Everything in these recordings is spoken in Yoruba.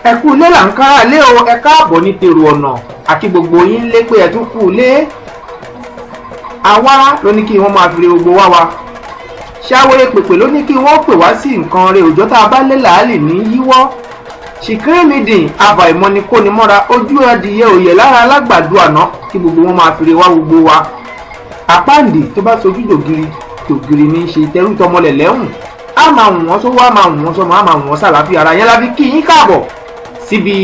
ẹ kú ilé là ń kára lé o, ẹ káàbọ̀ ní tèrò ọ̀nà àti gbogbo yín lé pé ẹ tún kú ilé. àwa ló ní kí wọ́n máa fi gbogbo wá wa. ṣàwòrè pèpè ló ní kí wọ́n pè wá sí nǹkan rẹ̀ òjò tá a bá lé làálì ní yíwọ́. ṣìkìrìmìdìn àbàìmọ̀ ni kò ní mọ́ra ojú adìyẹ òye lára alágbàdo àná kí gbogbo wọn máa fi wá gbogbo wa. àpáǹdì tó bá sojú dògiri dògiri ní í ṣe tẹrú tọmọlẹ̀ lẹ́hùn. a máa wù wọ́n sówó, a máa wù wọ́n sọmọ, a máa wù wọ́n sàlàáfíà ara yẹn láfi kí yín káàbọ̀ síbi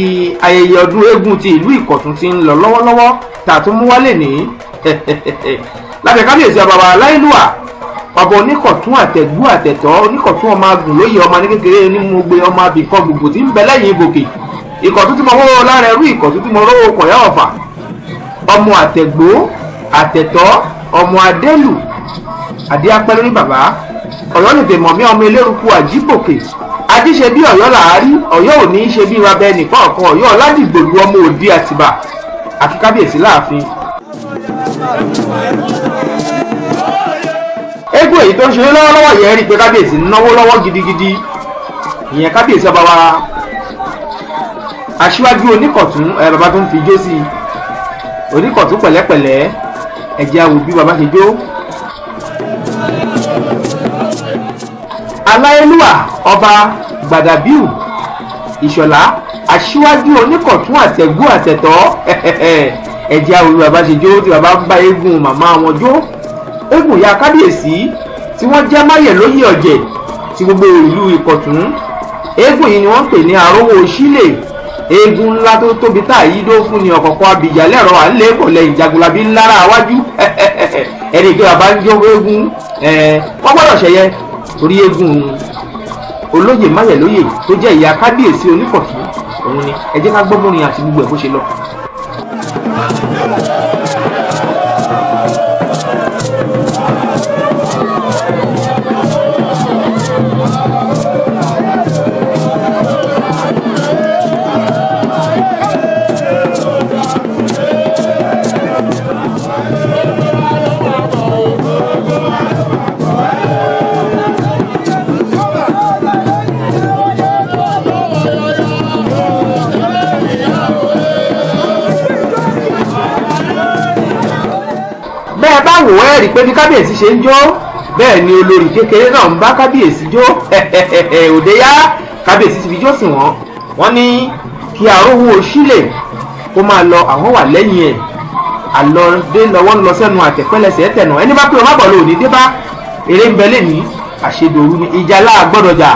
ayẹyẹ ọdún eégún ti ìlú Ìkọ̀tún tí ń lọ lọ́wọ́lọ́wọ́ tààtún mú wálé ní lábẹ́ kábíyèsí ọba wa Láìlúà ọba Oníkọ̀tún àtẹ̀gbú àtẹ̀tọ́ Oníkọ̀tún ọmọ agùn lóye ọmọ aníkékeré onímọ̀gbé ọmọ abìkan gbogbo tí ń bẹ lẹ́yìn ibòkè Ìkọ̀tún tí mo rówó lára ẹrú Ìkọ̀tún tí mo rówó kọ̀yà ọ̀fà ọmọ àtẹ̀gbó àtẹ̀tọ́ ọmọ adélù adé apẹ́ lórí bàbá Ọ̀yọ́ lè tèmọ̀ mí ọmọ eléruku àjíbòkè adíṣe bí Ọ̀yọ́ làárí Ọ̀yọ́ ò ní í ṣe bí rabẹ nìkan ọ̀kan Ọ̀yọ́ ọ̀làdìgbòlù ọmọ òdi Àtìbà àti kábíyèsí láàfin. eégún èyí tó ń ṣeré lọ́wọ́lọ́wọ́ yẹn rí i pé kábíyèsí ń náwó lọ́wọ́ gidigidi ìyẹn kábíyèsí ọba wa aṣíwájú Oníkọ̀tún bàbá tó ń fi ijó sí i Oníkọ̀tún pẹ̀lẹ́pẹ̀lẹ́ ẹ̀jẹ̀ àwò bí bàbá ṣe jó. Aláyélúwà ọba Gbàdàbíù Ìṣọ̀lá aṣíwájú Oníkọ̀tún àtẹ̀gbú àtẹ̀tọ́ ẹ̀jẹ̀ àwò bí bàbá ṣe jó tí bàbá ń bá eégún màmá wọn jó. eégún ìyá kábíyèsí tí wọ́n jẹ́ máyẹ̀ lóyè ọ̀jẹ̀ ti gbogbo ìlú Ìkọ̀tún. eégún yìí ni wọ́n pè ní àrówó sílè eégún ńlá tó tóbi tá àyídó fún ni ọ̀kọ̀ọ̀kan abìjà lẹ́rọ à ń lé bọ̀ lẹ́yìn jagunlabi ńlára àwájú ẹni pé bàbá ń jó eégún wọ́n gbọ́dọ̀ ṣẹ̀yẹ torí eégún olóyè máyẹ̀ lóyè tó jẹ́ ìyá kábíyèsí Oníkọ̀tún òun ni ẹ jẹ́ ká gbọ́ bórin àti gbogbo ẹ̀ bó ṣe lọ. wò ẹ́ rí pé bí kábíyèsí ṣe ń jó bẹ́ẹ̀ ni olórí kékeré náà ń bá kábíyèsí jó òde yá kábíyèsí ti fi jó sìn wọ́n ní kí àrówó sílè kó máa lọ àwọn wà lẹ́yìn ẹ̀ àlọ́dé lọ́wọ́ ń lọ sẹ́nu àtẹ̀pẹ́lẹsẹ̀ tẹ̀nà ẹni bá pé ọmọ àbọ̀ lòdì dé bá eré ń bẹ lẹ́ni àṣedòru ni ìjà láàgbọ́dọ̀ jà.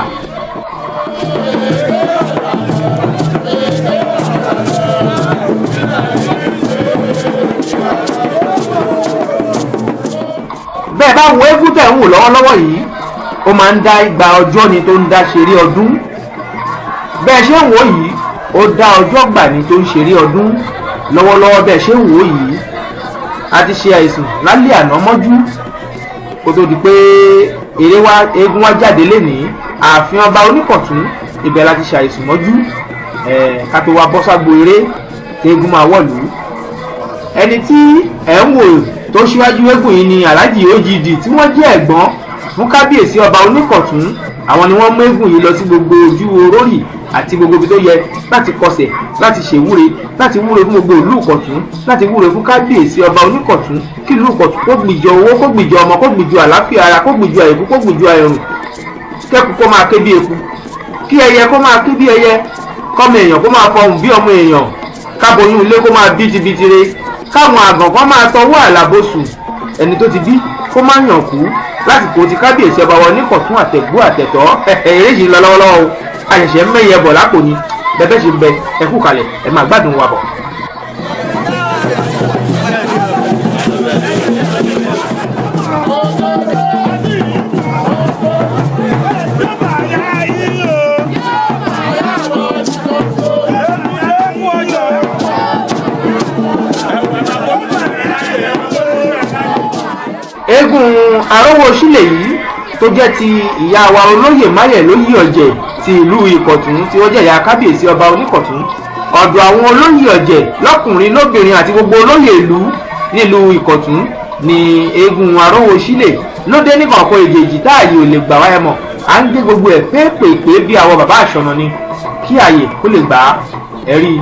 bẹ́ẹ̀ bá wo eégún tẹ̀ ń wò lọ́wọ́lọ́wọ́ yìí ó máa ń dá igba ọjọ́ ni tó ń dá ṣeré ọdún bẹ́ẹ̀ ṣe ń wò yìí ó dá ọjọ́ gbà ni tó ń ṣeré ọdún lọ́wọ́lọ́wọ́ bẹ́ẹ̀ ṣe ń wò yìí a ti ṣe àìsùn lálẹ́ àná mọ́jú kó tó di pé eégún wá jáde lénìí ààfin ọba Oníkọ̀tún ibẹ̀ la ti ṣe àìsùn mọ́jú ká tó wá bọ́ ságbo eré eégún máa wọ̀lú ẹni tí ẹ̀ ń wò tó ṣíwájú eégún yìí ni Alhaji OGD tí wọ́n jẹ́ ẹ̀gbọ́n fún kábíyèsí ọba Oníkọ̀tún àwọn ni wọ́n mú eégún yìí lọ sí gbogbo ojú orórì àti gbogbo ibi tó yẹ láti kọsẹ̀ láti ṣèwúre láti wúre fún gbogbo ìlú Ìkọ̀tún láti wúre fún kábíyèsí ọba Oníkọ̀tún kí ìlú Ìkọ̀tún kó gbìjọ owó kó gbìjọ ọmọ kó gbìjọ àlàáfíà ara kó gbìjọ àìkú kó gbìjọ àìrùn kẹ́kù kó máa ké bí eku kí ẹyẹ kó máa ké bí ẹyẹ kọ́mọ èèyàn kó máa fọhùn bí ọmọ èèyàn káboyún ilé kó máa bí tibitire káwọn àgàn kan máa tọwọ́ àlàbòsù ẹni tó ti bí kó má yàn kú lásìkò tí kábíyèsí ọba wa Oníkọ̀tún àtẹ̀gbú àtẹ̀tọ́ eré yìí lọ lọ́wọ́lọ́wọ́ o àṣẹ̀ṣẹ̀ mẹ́yẹ bọ̀ lápò ni bẹ́ẹ̀ ṣe ń bẹ ẹ kú kalẹ̀ ẹ máa gbádùn wa bọ̀. eégún àrówó sílè yìí tó jẹ́ ti ìyá wa olóyè máyẹ̀ lóyè ọ̀jẹ̀ ti ìlú Ìkọ̀tún tí ó jẹ́ ìyá kábíyèsí ọba Oníkọ̀tún ọ̀dọ̀ àwọn olóyè ọ̀jẹ̀ lọ́kùnrin lóbìnrin àti gbogbo olóyè ìlú nílùú Ìkọ̀tún ni eégún àrówó sílè lóde ní kọ̀ọ̀kan èjèèjì táàyè ò lè gbà wáyé mọ̀ à ń gbé gbogbo ẹ̀ pépèpé bí àwọn bàbá àṣọ̀nà ni kí ààyè kó lè gbà á ẹ̀rí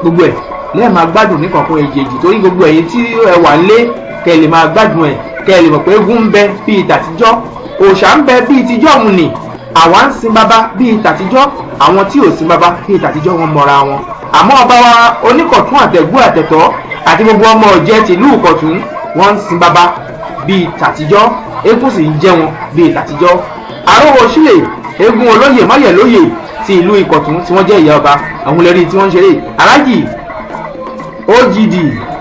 gbogbo ẹ̀ lẹ́ẹ̀ máa gbádùn ní kọ̀ọ̀kan èjèèjì torí gbogbo ẹ̀yin tí ẹ wà lé kẹ́ ẹ lè máa gbádùn ẹ̀ kẹ́ ẹ lè mọ̀ pé eégún ń bẹ bíi tàtijọ́ òòṣà ń bẹ bíi tijọ́ òun nì àwa ń sin baba bíi tàtijọ́ àwọn tí ò sin baba bíi tàtijọ́ wọn mọ̀ra wọn àmọ́ ọba wa oníkọ̀tún àtẹ̀gbọ́ àtẹ̀tọ́ àti gbogbo ọmọ ọ̀jẹ̀ tìlú ìkọ̀tún wọ́n ń sin baba bíi tàtijọ́ eégún sì ń jẹ́ wọn bíi tàtijọ́ àrówó sílẹ̀ eégún olóyè máyẹ̀lóyè ti ìlú ìkọ̀tún tí wọ́n jẹ́ ìyá ọba àwọn lẹ́rìí tí wọ́n ń ṣeré aláàjì OGD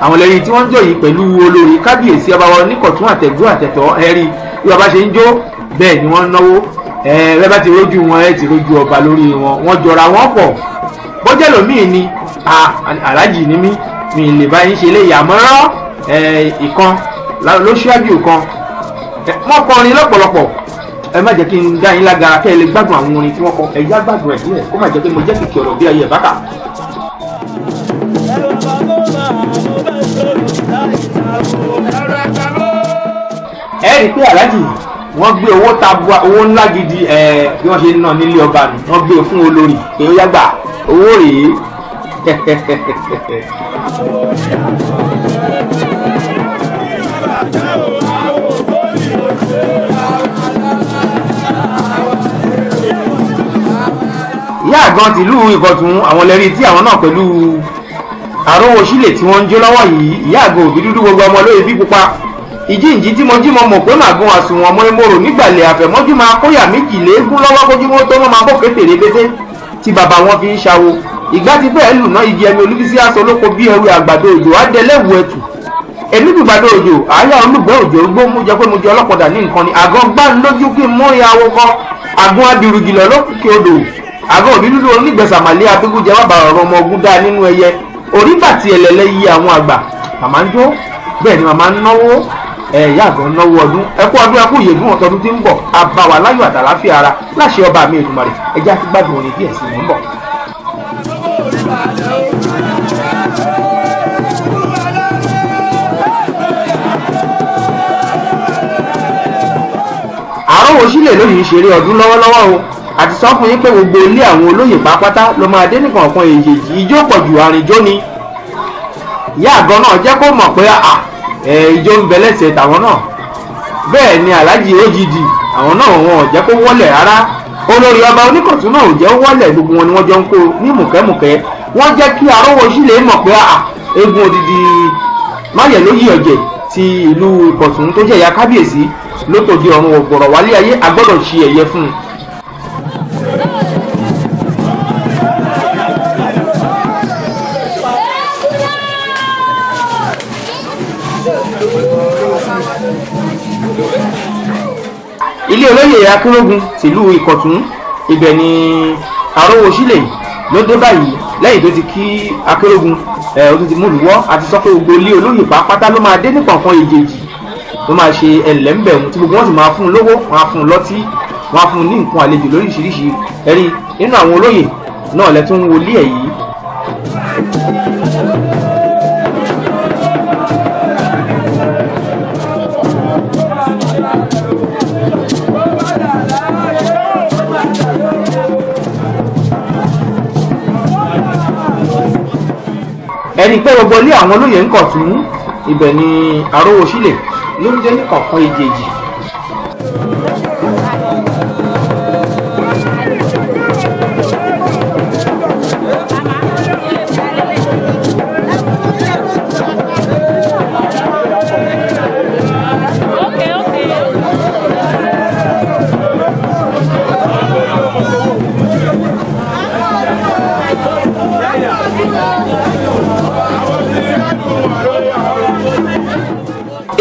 àwọn lẹ́rìí tí wọ́n ń jọ yìí pẹ̀lú olórí kábíyèsí ọba wọn níkọ̀tún àtẹ̀gbọ́ àtẹ̀tọ́ ẹ̀rí bí ọba ṣe ń jó bẹ́ẹ̀ ni wọ́n ń náwó ẹ bá ti rójú wọn ẹ ti rójú ọba lórí wọn wọ́n jọra wọn pọ̀ bọ́jẹ́ lòmíì ni aláàjì ni mí mi lè bá yín ṣe léyìí àmọ́ràn ìkan ló ṣáájú kan wọ́n kọrin lọ́pọ̀lọpọ̀ ẹ má jẹ́ kí n dá yín lágara kẹ́ ẹ lè gbádùn àwọn orin tí wọ́n kọ ẹ̀yà gbádùn ẹ̀ díẹ̀ kó má jẹ́ pé mo jẹ́ kìkì ọ̀rọ̀ bí ayé ẹ̀ bákà. ẹ rí i pé aláàjì wọ́n gbé owó tabua owó ńlá gidi bí wọ́n ṣe ń ná nílé ọba nù wọ́n gbé fún olórí pé ó yàgbà owó rèé. ìyá àgàn tìlú ìkọ̀tún àwọn lẹ́rí tí àwọn náà pẹ̀lú àrówó sílẹ̀ tí wọ́n ń jó lọ́wọ́ yìí ìyá àgàn òbí dúdú gbogbo ọmọ lóye bí pupa ìjíǹjí tí mo jí mo mọ̀ pé màgún àsùnwọ̀n ọmọ ìmọ̀rò nígbàlẹ̀ àfẹ̀mọ́jú máa kóyà méjìlélógún lọ́wọ́ kójúmọ́ tó wọ́n máa bọ̀ kété rébété tí bàbá wọn fi ń ṣàwo ìgbà tí fẹ́ẹ́ lù ná igi ẹni olúbísí aṣọ olóko bí ẹrù àgbàdo òjò adẹlẹ́wù ẹ̀tù èmi gbàgbàdo òjò àyà olùgbẹ́ òjò gbó mú jẹ pé mo jẹ ọlọ́pọ̀dà ní nǹkan ni àgọ́ gbá lójú kí n mú ìyàwó kan àgún abirùgìlọ̀ lókè odò àgọ́ òbí dúdú onígbẹ̀sàmàlẹ́ abégúnjẹ wà bàrọ̀ ọmọ ogun dá nínú ẹyẹ orí bàtì ẹlẹ́lẹ́ yí àwọn àgbà màmá ń jó bẹ́ẹ̀ ni màmá ń náwó ẹ̀yà àgọ́ náwó ọdún ẹkú ọdún ẹkú ìyèdún ọ̀tọ́dún tí ń bọ̀ àbáwá láyọ̀ àtàláfíà ara láṣẹ ọba mi Èdùmàrè ẹjẹ́ àti gbádùn orin díẹ̀ sí i ń bọ̀. àrówó sílẹ̀ lónìí ṣeré ọdún lọ́wọ́lọ́wọ́ o àti sọ fún yín pé gbogbo ilé àwọn olóyè pápátá ló máa dé nìkan kan èjèèjì ijó pọ̀ jù àrìnjó ni ìyá àgọ́ náà jẹ́ kó mọ̀ pé ijó ń bẹ lẹ́sẹ̀ tàwọn náà bẹ́ẹ̀ ni aláàjì OGD àwọn náà wọn ò jẹ́ kó wọ́lẹ̀ rárá olórí ọba oníkọ̀tún náà ò jẹ́ wọ́lẹ̀ gbogbo wọn ni wọ́n jọ ń kó ní mùkẹ́mùkẹ́ wọ́n jẹ́ kí àrówó sílẹ̀ mọ̀ pé eégún odidi máyẹ̀lóyè ọ̀jẹ̀ ti ìlú ìkọ̀tún tó jẹ́ ìyá kábíyèsí ló tòde ọ̀run ọ̀gbọ̀rọ̀ wálé ayé agbọ́dọ̀ ṣe ẹ̀yẹ fún un. ilé olóyè akérògùn tìlú ìkọ̀tún ibẹ̀ ni àrówó sílẹ̀ ló dé báyìí lẹ́yìn tó ti kí akérògùn ó ti mú ìwọ́ àti sọ pé gbogbo ilé olóyè pátá ló máa dé ní kọ̀ọ̀kan èjèèjì ló máa ṣe ẹlẹ́mbẹ̀mù tí gbogbo wọn sì máa fún un lówó wọn á fún un lọ́tí wọn á fún un ní nǹkan àlejò lóríṣiríṣi ẹ̀rí nínú àwọn olóyè náà lẹ́tún ń wọlé ẹ̀ yìí. ẹni pé gbogbo ilé àwọn olóyè ń kọ̀tún ibẹ̀ ni àrówó sílẹ̀ ló ń jẹ́ ní kọ̀ọ̀kan èjèèjì.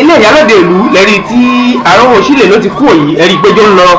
ilé ìyálòde ìlú lẹ́rí tí àrówó sílẹ̀ ló ti kú òyì ẹ̀rí péjọ ń lọ.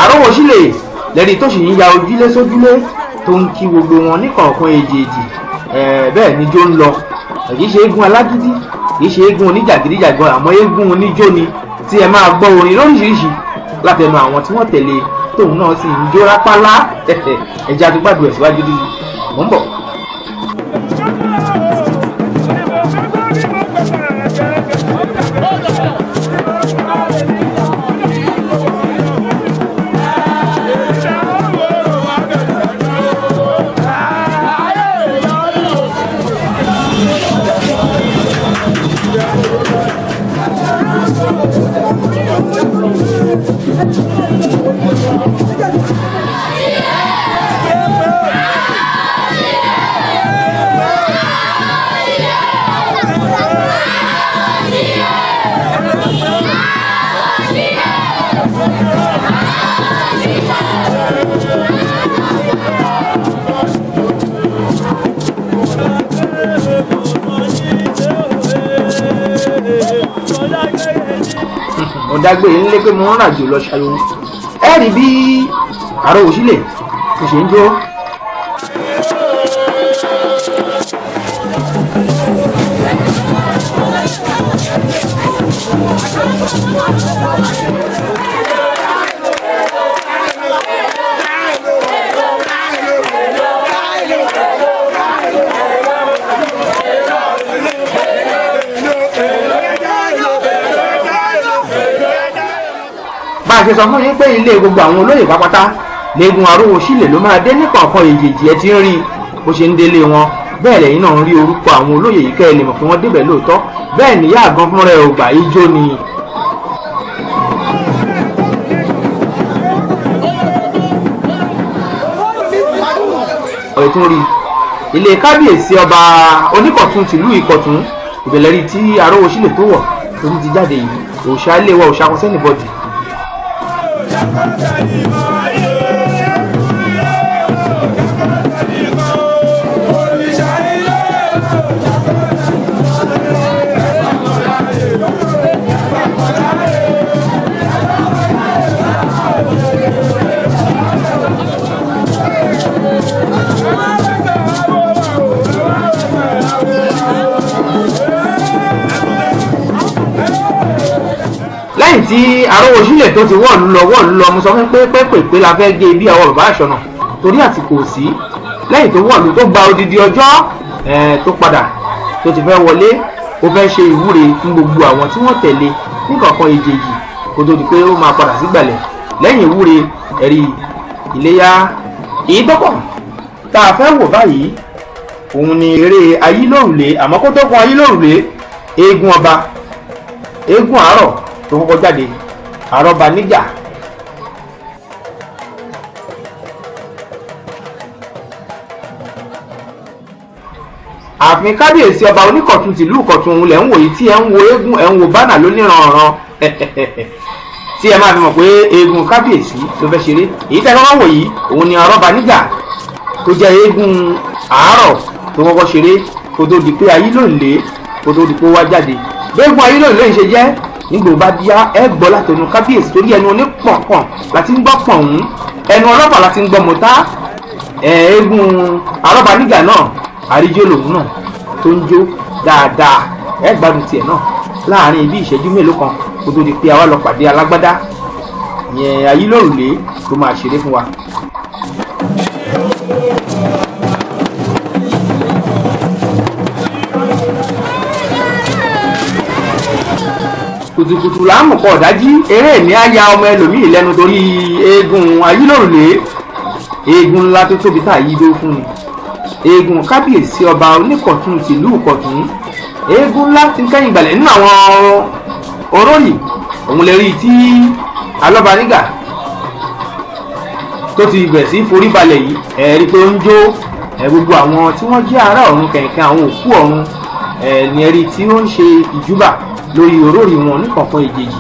Àrówòsílẹ̀ lẹ́ni tó sì ń ya ojúlé sójúlé tó ń kí gbogbo wọn ní kọ̀ọ̀kan èjèèjì. Bẹ́ẹ̀ níjó ń lọ, kìí ṣe eégún alágídí, kìí ṣe eégún oníjàgídíjàgan, àmọ́ eégún oníjó ni tí ẹ máa gbọ́ orin lóríṣiríṣi látẹnu àwọn tí wọ́n tẹ̀lé tóun náà sì ń jó rápálá. Ẹja tó gbàdúrà síwájú dídí mò ń bọ̀. Mo dágbé nílé pé mo ń ràjò lọ ṣayọ. Ẹ rí bí Àrówòsílẹ̀ kò ṣe ń jó. Bá a ṣe sọ fún yín pé ilé gbogbo àwọn olóyè pápátá léegun Àrówòsílẹ̀ ló máa dé ní kọ̀ọ̀kan èjèèjì. Ẹ ti ń rí bó ṣe ń délé wọn, bẹ́ẹ̀ lẹ́yìn náà ń rí orúkọ àwọn olóyè yìí kẹ́ ẹ lè mọ̀ pé wọ́n débẹ̀ lóòótọ́. Bẹ́ẹ̀ níyà gan fúnra ẹ̀ ò gbà ijó ni. Ọ̀rẹ́ tún rí ilé kábíyèsí ọba Oníkọ̀tún tìlú Ìkọ̀tún, ìbẹ̀lẹ̀ rí tí Àrówòsílẹ̀ tó wọ̀ tó ti jáde yìí. Òòṣà ilé wa òòṣà kan sẹ́nìbọ̀dì. Lẹ́yìn tí Àrówòsílẹ̀ tó ti wọ́ọ̀lù lọ mo sọ fún pé la fẹ́ gé bí àwọn bàbá Àṣọ̀nà torí àsìkò sí. Lẹ́yìn tó wọ́ọ̀lù tó gba odidi ọjọ́ tó padà tó ti fẹ́ wọlé, ó fẹ́ ṣe ìwúre fún gbogbo àwọn tí wọ́n tẹ̀lé níkọ̀ọ̀kan èjèèjì kó tó di pé ó máa padà sí gbàlẹ̀. Lẹ́yìn ìwúre ẹ̀rí Iléyá. Èyí tó kàn tá a fẹ́ wò báyìí òun ni eré Ayílórùlé. Àmọ́ kó tó kan Ayílórùlé, eégún ọba, eégún àárọ̀ tó kọ́kọ́ jáde, Àrọ́ba níjà. Ààfin kábíyèsí ọba Oníkọ̀tún tìlú Ìkọ̀tún òun lẹ̀ ń wò yìí tí ẹ ń wo eégún, ẹ ń wo bánà lóníranran tí ẹ máa fi mọ̀ pé eégún kábíyèsí ló fẹ́ ṣeré. Èyí tẹ́ kọ́kọ́ wò yìí òun ni Àrọ́ba níjà tó jẹ́ eégún àárọ̀ tó kọ́kọ́ ṣeré kó tó di pé Ayílórùlé kó tó di pé ó wá jáde. Béégún Ayílórùlé ṣe jẹ́ nígbà ó bá díá ẹ gbọ́ látẹnu kábíyèsí torí ẹnu onípọ̀npọ̀n láti ń gbọ́ pọ̀hún, ẹnu ọlọ́pàá láti ń gbọ́ mọ́tá. Eégún Àrọ́ba níjà náà àríjó lòun náà tó ń jó dáadáa. Ẹ gbádùn tiẹ̀ náà láàrin ibi ìṣẹ́jú mélòó kan kó tó di pé àwa lọ pàdé alágbádá yẹn Ayílórùlé tó máa ṣeré fún wa. Kùtùkùtù là ń mọ̀kọ́ ọ̀dájí, eré mi á ya ọmọ ẹlòmíì lẹ́nu torí eégún Ayílórùlé. Eégún ńlá tó tóbi tá yí dó fún ni. Eégún kábíyèsí ọba Oníkọ̀tún tìlú Ìkọ̀tún. Eégún ńlá ti ń kẹ́yìn gbàlẹ̀ nínú àwọn orórì. Òun lè rí tí Àrọ́ba níjà tó ti bẹ̀rẹ̀ sí forí balẹ̀ yìí. Ẹ rí pé ó ń jó. Gbogbo àwọn tí wọ́n jẹ́ ará ọ̀run kẹ̀kẹ́ àwọn òkú ọ̀run ní ẹ rí tí ó ń ṣe ìjúbà lórí orórì wọn ní kọ̀ọ̀kan èjèèjì.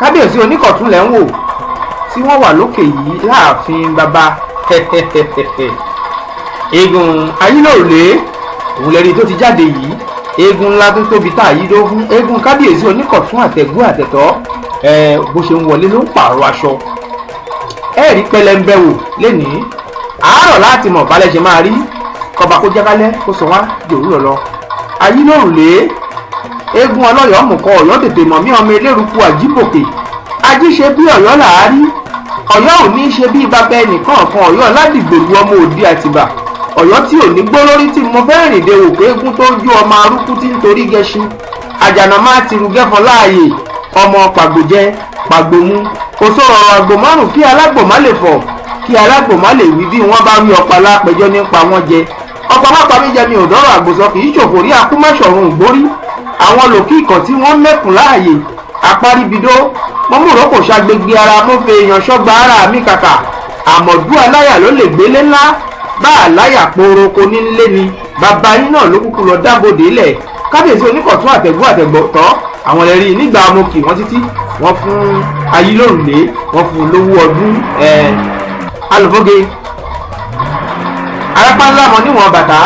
kábíyèsí oníkọ̀tún lẹ́ ń wò tí wọ́n wà lókè yìí láàfin bàbá eégún ayílòrùlé òun lẹ́rí tó ti jáde yìí eégún ńlá tó tóbi tá àyídó fún eégún kábíyèsí oníkọ̀tún àtẹ̀gbó àtẹ̀tọ́ bó ṣe ń wọlé ló ń pààrọ̀ aṣọ ẹ̀rí pẹlẹmbẹ wò lénìí àárọ̀ láti mọ̀ balẹ̀ ṣe máa rí kọba kó jákálẹ̀ kó sọ wá jòwúrọ̀ lọ ayílòrùlé eégún ọlọ́yọ̀ọ́ mùkọ ọ̀yọ́ tètè mọ̀ mí ọmọ eléruku àjíbòkè ají ṣe bí ọ̀yọ́ làárí ọ̀yọ́ ò ní ṣe bí bàbá ẹnìkan kan ọ̀yọ́ ládìgbòlu ọmọ òdi àtìbà ọ̀yọ́ tí ò ní gbó lórí tí mo fẹ́ rìn de òkè eégún tó ju ọmọ arúkú tí ń torí gẹṣin àjànà máa ti rú gẹ́fọn láàyè ọmọ pàgbòjẹ pàgbòmu kò sọ̀rọ̀ àgbò márùn kí alágbò má lè fọ̀ kí alágbò má lè wí bí wọ́n bá wí ọ̀pá lápẹjọ́ nípa wọn jẹ ọ̀pá má pa mí jẹ mi ò dọ́rọ̀ àgbòsọ kì í ṣòfò rí akúmọ̀ṣọ̀run ògbórí àwọn lòkì ìkàn tí wọ́n mẹ́kùn láàyè apáribidó mọ́múrò kò ṣàgbégbé ara mo fẹ́ èèyàn ṣọ́gba ara mi kàkà àmọ̀dú aláyà ló lè gbélé ńlá bá àláyà poroko nílé ni bàbá yín náà ló kúkú lọ dábòdè ilẹ̀ kábíyèsí oníkọ̀tún àtẹ̀gbọ́ àtẹ̀gbọ́tọ́ àwọn ẹ̀rí nígbà amókì wọ́n títí wọ́n fún ayílòrùlé wọ́n fún lówó ọdún alùfóge arápá ńlá mọ níwọ̀n bàtà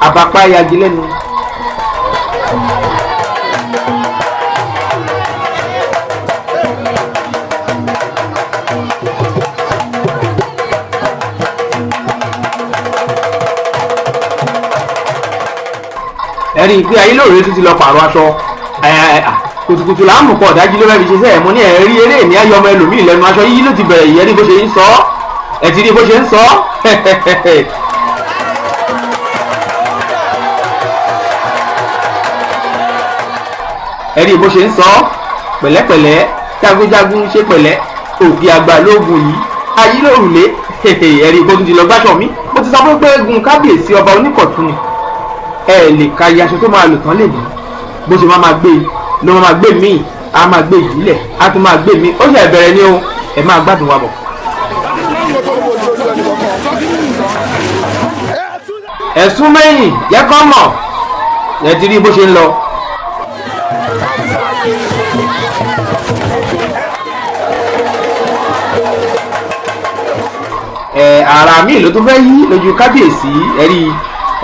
àbàpá yagi lẹ́nu. ẹ̀rí pé ayílòrùlé tún ti lọ pààrọ̀ aṣọ kùtùkùtù là ń mú kọ́ ọ̀dájú ló fẹ́ fi ṣe sẹ́ẹ̀ mo ní ẹ̀rí eré ní ayé ọmọ ẹlòmíì lẹ́nu aṣọ yíyí ló ti bẹ̀rẹ̀ ìyẹn ní bó ṣe ń sọ ẹ̀ ti rí bó ṣe ń sọ ẹ̀rí bó ṣe ń sọ pẹ̀lẹ́pẹ̀lẹ́ jagunjagun ṣe pẹ̀lẹ́ òkè àgbà lóògùn yìí ayílòrùlé ẹ̀rí bó tún ti lọ gbáṣọ mi mo ti sọ fún pé eégún kábíyèsí ọba oníkọ̀tún ni ẹ lè ka iye aṣọ tó máa lò tán lè ní bó ṣe máa gbé ló máa gbé míì á máa gbé ìbílẹ̀ á tún máa gbé míì ó ṣe bẹ̀rẹ̀ ni o ẹ máa gbádùn wa bọ̀. ẹ̀sùn mẹ́yìn jẹ́ kọ́ mọ̀ ẹ ti rí bó ṣe ń lọ. ara mi ló tún fẹ́ yí lójú kábíyèsí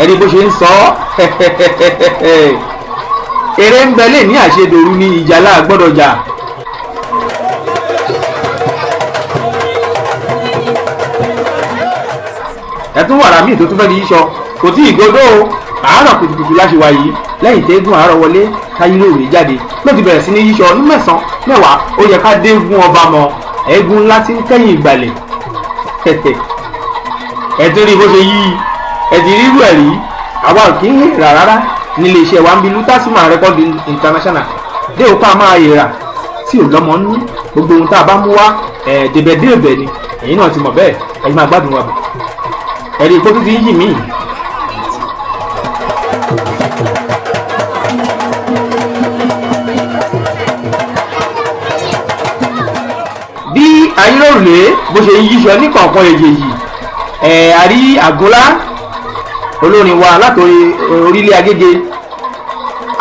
ẹ̀rí bó ṣe ń sọ eré ń bẹ lè ní àṣedòru ní ìjàlá gbọ́dọ̀ jà. ẹ̀tún wàrà míì tó tún fẹ́ di yíṣọ kò tí ìgodó àárọ̀ kùtùkùtù láṣẹ yìí lẹ́yìn tẹ́gùn àárọ̀ wọlé káyílòrùlé jáde ló ti bẹ̀rẹ̀ sí ní yíṣọ ní mẹ́sàn-án mẹ́wàá ó yẹ ká dégún ọba mọ ẹ̀gún ńlá tí ń kẹ́yìn ìgbàlẹ̀ ẹ̀tún rí bó ṣe yí ẹ̀dì rírú ẹ̀ rí àwa ò kí ń rà rárá nílé iṣẹ́ wa ń bi Lutasima Record International dé òkú àmọ́ ààyè rà tí ò lọ́mọ ní gbogbo ohun tá a bá mú wá dèbẹ̀dèbẹ̀ ni èyí náà ti mọ̀ bẹ́ẹ̀ ẹ̀yin máa gbádùn wa bọ̀ ẹ̀rí ìpótú ti ń yì mí. bí ayílòrùlé bó ṣe ń yíṣọ ní kọ̀ọ̀kan èjèèjì àrí àgúnlá olórin wa látòrí orílẹ̀ Agége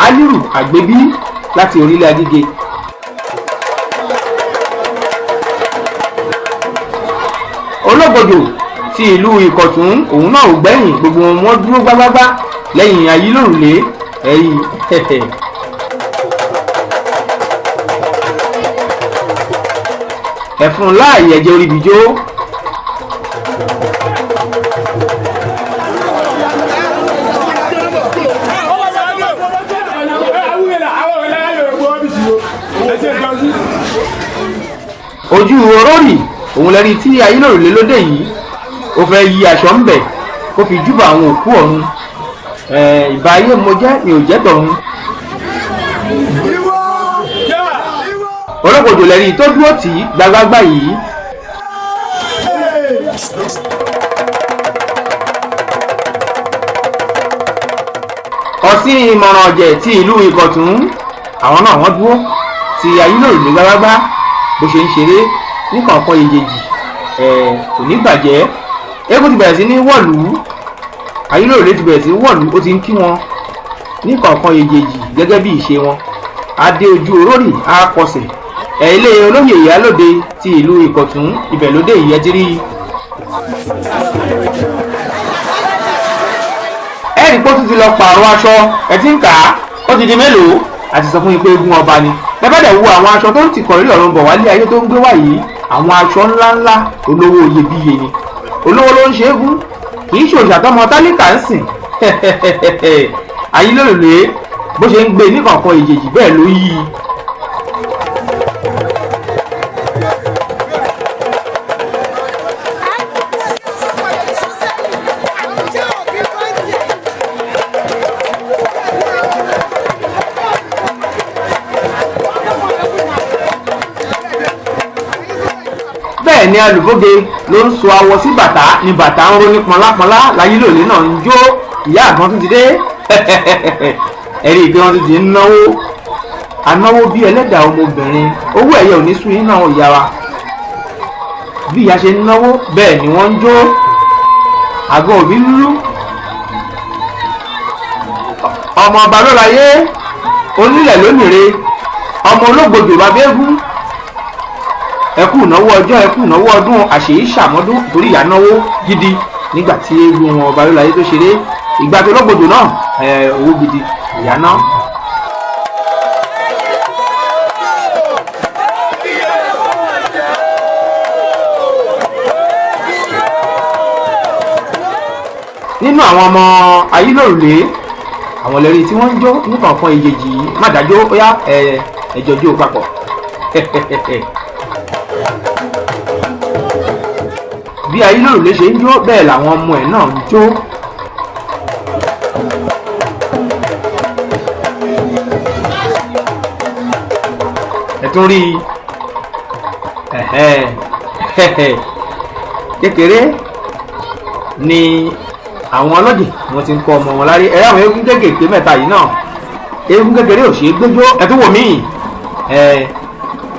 Aliru Àgbébí láti orílẹ̀ Agége. ológbòdò ti ìlú Ìkọ̀tún òun náà ò gbẹ̀yìn gbogbo wọn dúró gbágbágbá lẹ́yìn ayílòrùlé ẹ̀yìn ẹ̀fún láàyè ẹ̀jẹ̀ orí bìjó. ojú orórì òun lẹ́rí tí ayílòrùlé lóde yìí ó fẹ́ yí aṣọ ń bẹ̀ kó fi júbà àwọn òkú ọ̀run ìbá ayé mo jẹ́ mi ò jẹ́ tọ̀run. olókojò lẹ́rí tó dúró tì í gbagbágbá yìí ọ̀sìn ìmọ̀ràn ọ̀jẹ̀ ti ìlú Ìkọ̀tún àwọn náà wọ́n dúró ti Ayílòrùlé gbágbágbá bó ṣe ń ṣeré ní kọ̀ọ̀kan ìjèjì kò ní bàjẹ́. Eégún ti bẹ̀rẹ̀ sí ní wọ̀lú, Ayílòrùlé ti bẹ̀rẹ̀ sí ní wọ̀lú, ó ti ń kí wọn ní kọ̀ọ̀kan ìjèjì gẹ́gẹ́ bí ìṣe wọn. Adé ojú orórì á kọsẹ̀ ilé olóyè Ìyálóde ti ìlú Ìkọ̀tún ibẹ̀ lóde ìyẹ́tírí. ẹ̀rí pé ó tún ti lọ pààrọ̀ aṣọ ẹ̀ tí ń kà á ó ti di mélòó àti sọ fún yín pé eégún ọba ni. Bẹ́ẹ̀ wo àwọn aṣọ tó ń ti kọ̀rí ọ̀run bọ̀ wálé ayé tó ń gbé wáyé àwọn aṣọ ńláńlá olówó iyebíye ni. Olówó ló ń ṣe eégún kì í ṣe òòṣà tọmọ tálíkà ń sìn. Ayílòrùlé bó ṣe ń gbé ní kọ̀ọ̀kan ìjèjì bẹ́ẹ̀ ló yí i. Bẹ́ẹ̀ ni alùbọ́gẹ ló ń so awọ sí bàtà ni bàtà ń ro ní pọnlápọnlá l'Ayílòrùlé náà ń jó. Ìyá àgbọn tún ti dé ẹ̀rí ìgbé wọn tún ti ń náwó anáwó bí ẹlẹ́dàá ọmọbìnrin. Owó ẹ̀yẹ ò ní sún yín náà ìyá wa. Bí ìyá ṣe ń náwó bẹ́ẹ̀ ni wọ́n ń jó. Àgọ́ òbí lúlú ọmọ ọba ló láyé onílẹ̀ lónìire ọmọ ológbòjò bàbá eégún. Ẹkú ìnáwó ọjọ́ ẹkú ìnáwó ọdún àṣèyí ṣàmọ́dún torí ìyá náwó gidi nígbà tí eégún wọn ọba ló láyé tó ṣeré. Ìgbà tó lọ́gbòdò náà owó gidi ìyá náà. Nínú àwọn ọmọ Ayílòrùlé àwọn lẹ́rí tí wọ́n ń jó ní kọ̀ọ̀kan ìjèjì má dájó ó yá ẹjọ́ jó papọ̀. Bí Ayílòrùlé ṣe ń jó bẹ́ẹ̀ làwọn ọmọ ẹ̀ náà ń jó. Ẹ tún rí kékeré ni àwọn ọlọ́dì wọ́n ti ń kọ́ ọmọ wọn lárí. Ẹ̀rọ àwọn eégún kékèké mẹ́ta yìí náà eégún kékeré ò ṣeé gbẹ́jọ́. Ẹ tún wò mí ẹ̀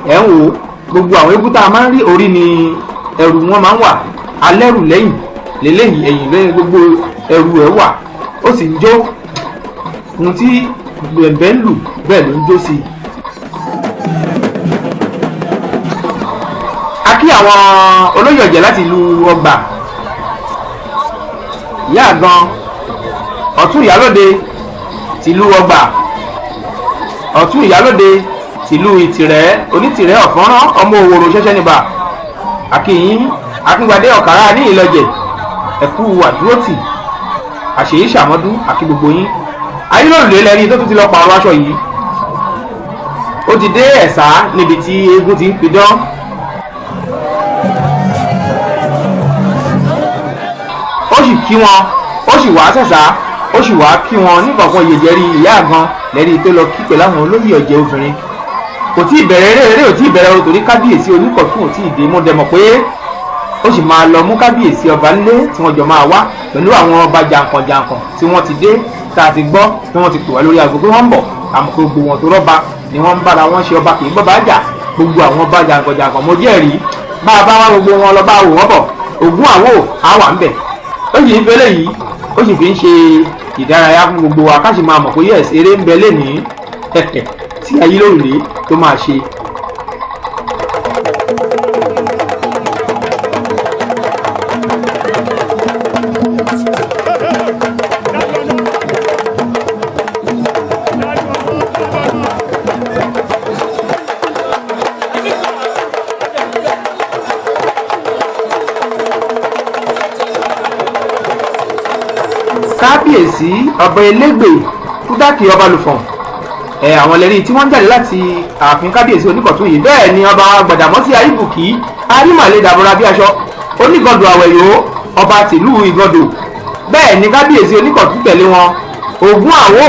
ń wò gbogbo àwọn eégún tá a máa ń rí orí ni ẹrù wọn máa ń wà alẹ́rù lẹ́yìn lélẹ́yìn ẹ̀yìn lẹ́yìn gbogbo ẹrù ẹ̀ wà ó sì ń jó ohun tí bẹ̀ẹ̀bẹ̀ ń lù bẹ́ẹ̀ ló ń jó sí i. A kí àwọn olóyè ọ̀jẹ̀ láti ìlú Ọgbà ìyá àgan ọ̀tún Ìyálóde tìlú Ọgbà ọ̀tún Ìyálóde tìlú Ìtìrẹ́ Onítìrẹ́ Ọ̀fọ́nrán ọmọ Òwòrò ṣẹ́ṣẹ́ níbà. Akínyìn Akíngbadé Ọ̀kàrà ní Ìlọ̀jẹ̀ ẹ̀kú àdúrótì àṣèyí ṣàmọ́dún àkí gbogbo yín. Ayílòrùlé lẹ́rí tó tún ti lọ pààrọ̀ aṣọ yìí ó ti dé Ẹ̀sà níbi tí eégún ti ń pidán. Ó sì kí wọn ó sì wá Ṣẹ̀ṣà ó sì wá kí wọn ní kọ̀ọ̀kan ìyèjẹ́rí ìyá àgan lẹ́rí tó lọ kí pẹ̀lú àwọn olóyè ọ̀jẹ̀ obìnrin. Kò tí ì bẹ̀rẹ̀ eré ò tí ì bẹ̀rẹ̀ o torí kábíyèsí Oníkọ̀tún ò tí ì dé. Mo dẹ̀ mọ̀ pé ó sì máa lọ mú kábíyèsí ọba ńlé tí wọ́n jọ máa wá pẹ̀lú àwọn ọba jàǹkànjàǹkàn tí wọ́n ti dé tá a ti gbọ́ tí wọ́n ti pè wá lórí aago pé wọ́n ń bọ̀. Àmọ́ gbogbo wọn tó rọ́ba ni wọ́n ń bára wọn ṣe ọba kì í gbọ́ba jà. Gbogbo àwọn ọba jàǹkànjàǹkàn mo jẹ́rìí bá a bá wá gbogbo wọn lọ bá a wò wọ́n bọ̀ Ògún àwò á wà ń bẹ̀. Ó sì ń fẹ́ lẹ́yìn ó sì fi ń ṣe ìdárayá fún gbogbo wa ká sì máa mọ̀ pé yẹ́s eré ń bẹ lénìí tí Ayílòrùlé tó máa ṣe. Kábíyèsí ọba Elégbè Kúdákì Ọbalùfọ̀n àwọn lẹ́rí tí wọ́n jáde láti ààfin kábíyèsí Oníkọ̀tún yìí. Bẹ́ẹ̀ ni ọba Gbàdàmọ́sí Àríbùkí Arímàlé dàbọ̀ra bí aṣọ Onígọdò Àwẹ̀yó ọba tìlú Ìgọdò. Bẹ́ẹ̀ ni kábíyèsí Oníkọ̀tún tẹ̀lé wọn Ògún àwò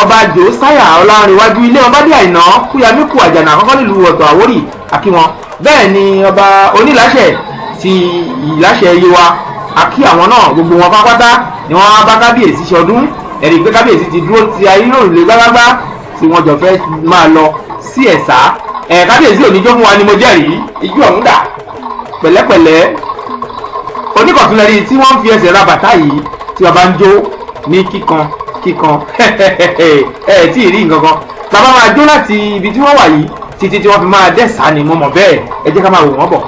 ọba Jòsáyà Ọlárìnwájú ilé ọbádé Àìná Kúyamíkù Àjànà àkọ́kọ́ nílùú Ọ̀tọ̀ Àwórì àkí wọn. Bẹ́ẹ̀ ni ọba Oníláṣẹ ti Ìláṣẹ Yewa akí àwọn náà gbogbo wọn pátápátá ni wọ́n wá bá kábíyèsí ṣọdún. ẹ̀rí pé kábíyèsí ti dúró ti ayélòrùlé gbágbágbá tí wọ́n jọ fẹ́ máa lọ sí Ẹ̀sà. Kábíyèsí òníjó fún wa ni mo jẹ́rìí ijó ọ̀hún dà pẹ̀lẹ́pẹ̀lẹ́. Oníkọ̀tún lẹ́rí tí wọ́n ń fi ẹsẹ̀ ra bàtà yìí tí wọ́n bá ń jó ní kíkan tí ì rí nǹkan kan. Bàbá máa jó láti ibi tí wọ́n wà yìí títí tí wọ́n fi máa dẹ́sà ni mo mọ̀ bẹ́ẹ̀. Ẹ jẹ́ ká máa wò wọ́n bọ̀.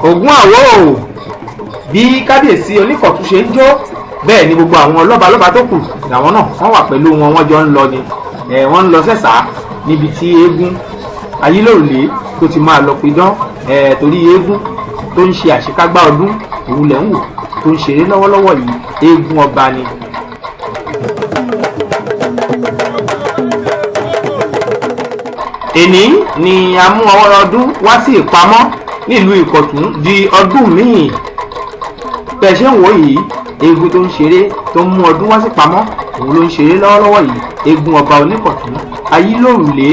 Ògún àwò bí kábíyèsí Oníkọ̀tún ṣe ń jó bẹ́ẹ̀ ni gbogbo àwọn lọ́balọ́ba tó kù làwọn náà wọ́n wà pẹ̀lú wọn, wọ́n jọ ń lọ ni wọ́n ń lọ sẹ́sà níbi tí eégún ayélòrùlé tó ti máa lọ pidán torí eégún tó ń ṣe àṣekágbá ọdún òun lẹ̀ ń wò tó ń ṣeré lọ́wọ́lọ́wọ́ yìí eégún ọba ni. Èní ni a mú ọwọ́ ọdún wá sí ìpamọ́ nílùú Ìkọ̀tún di ọdún míì. Pẹ̀ṣẹ̀ ń wò yìí eégún tó ń ṣeré tó ń mú ọdún wá sí pamọ́ òun ló ń ṣeré lọ́wọ́lọ́wọ́ yìí eégún ọba Oníkọ̀tún ayélòrùlé.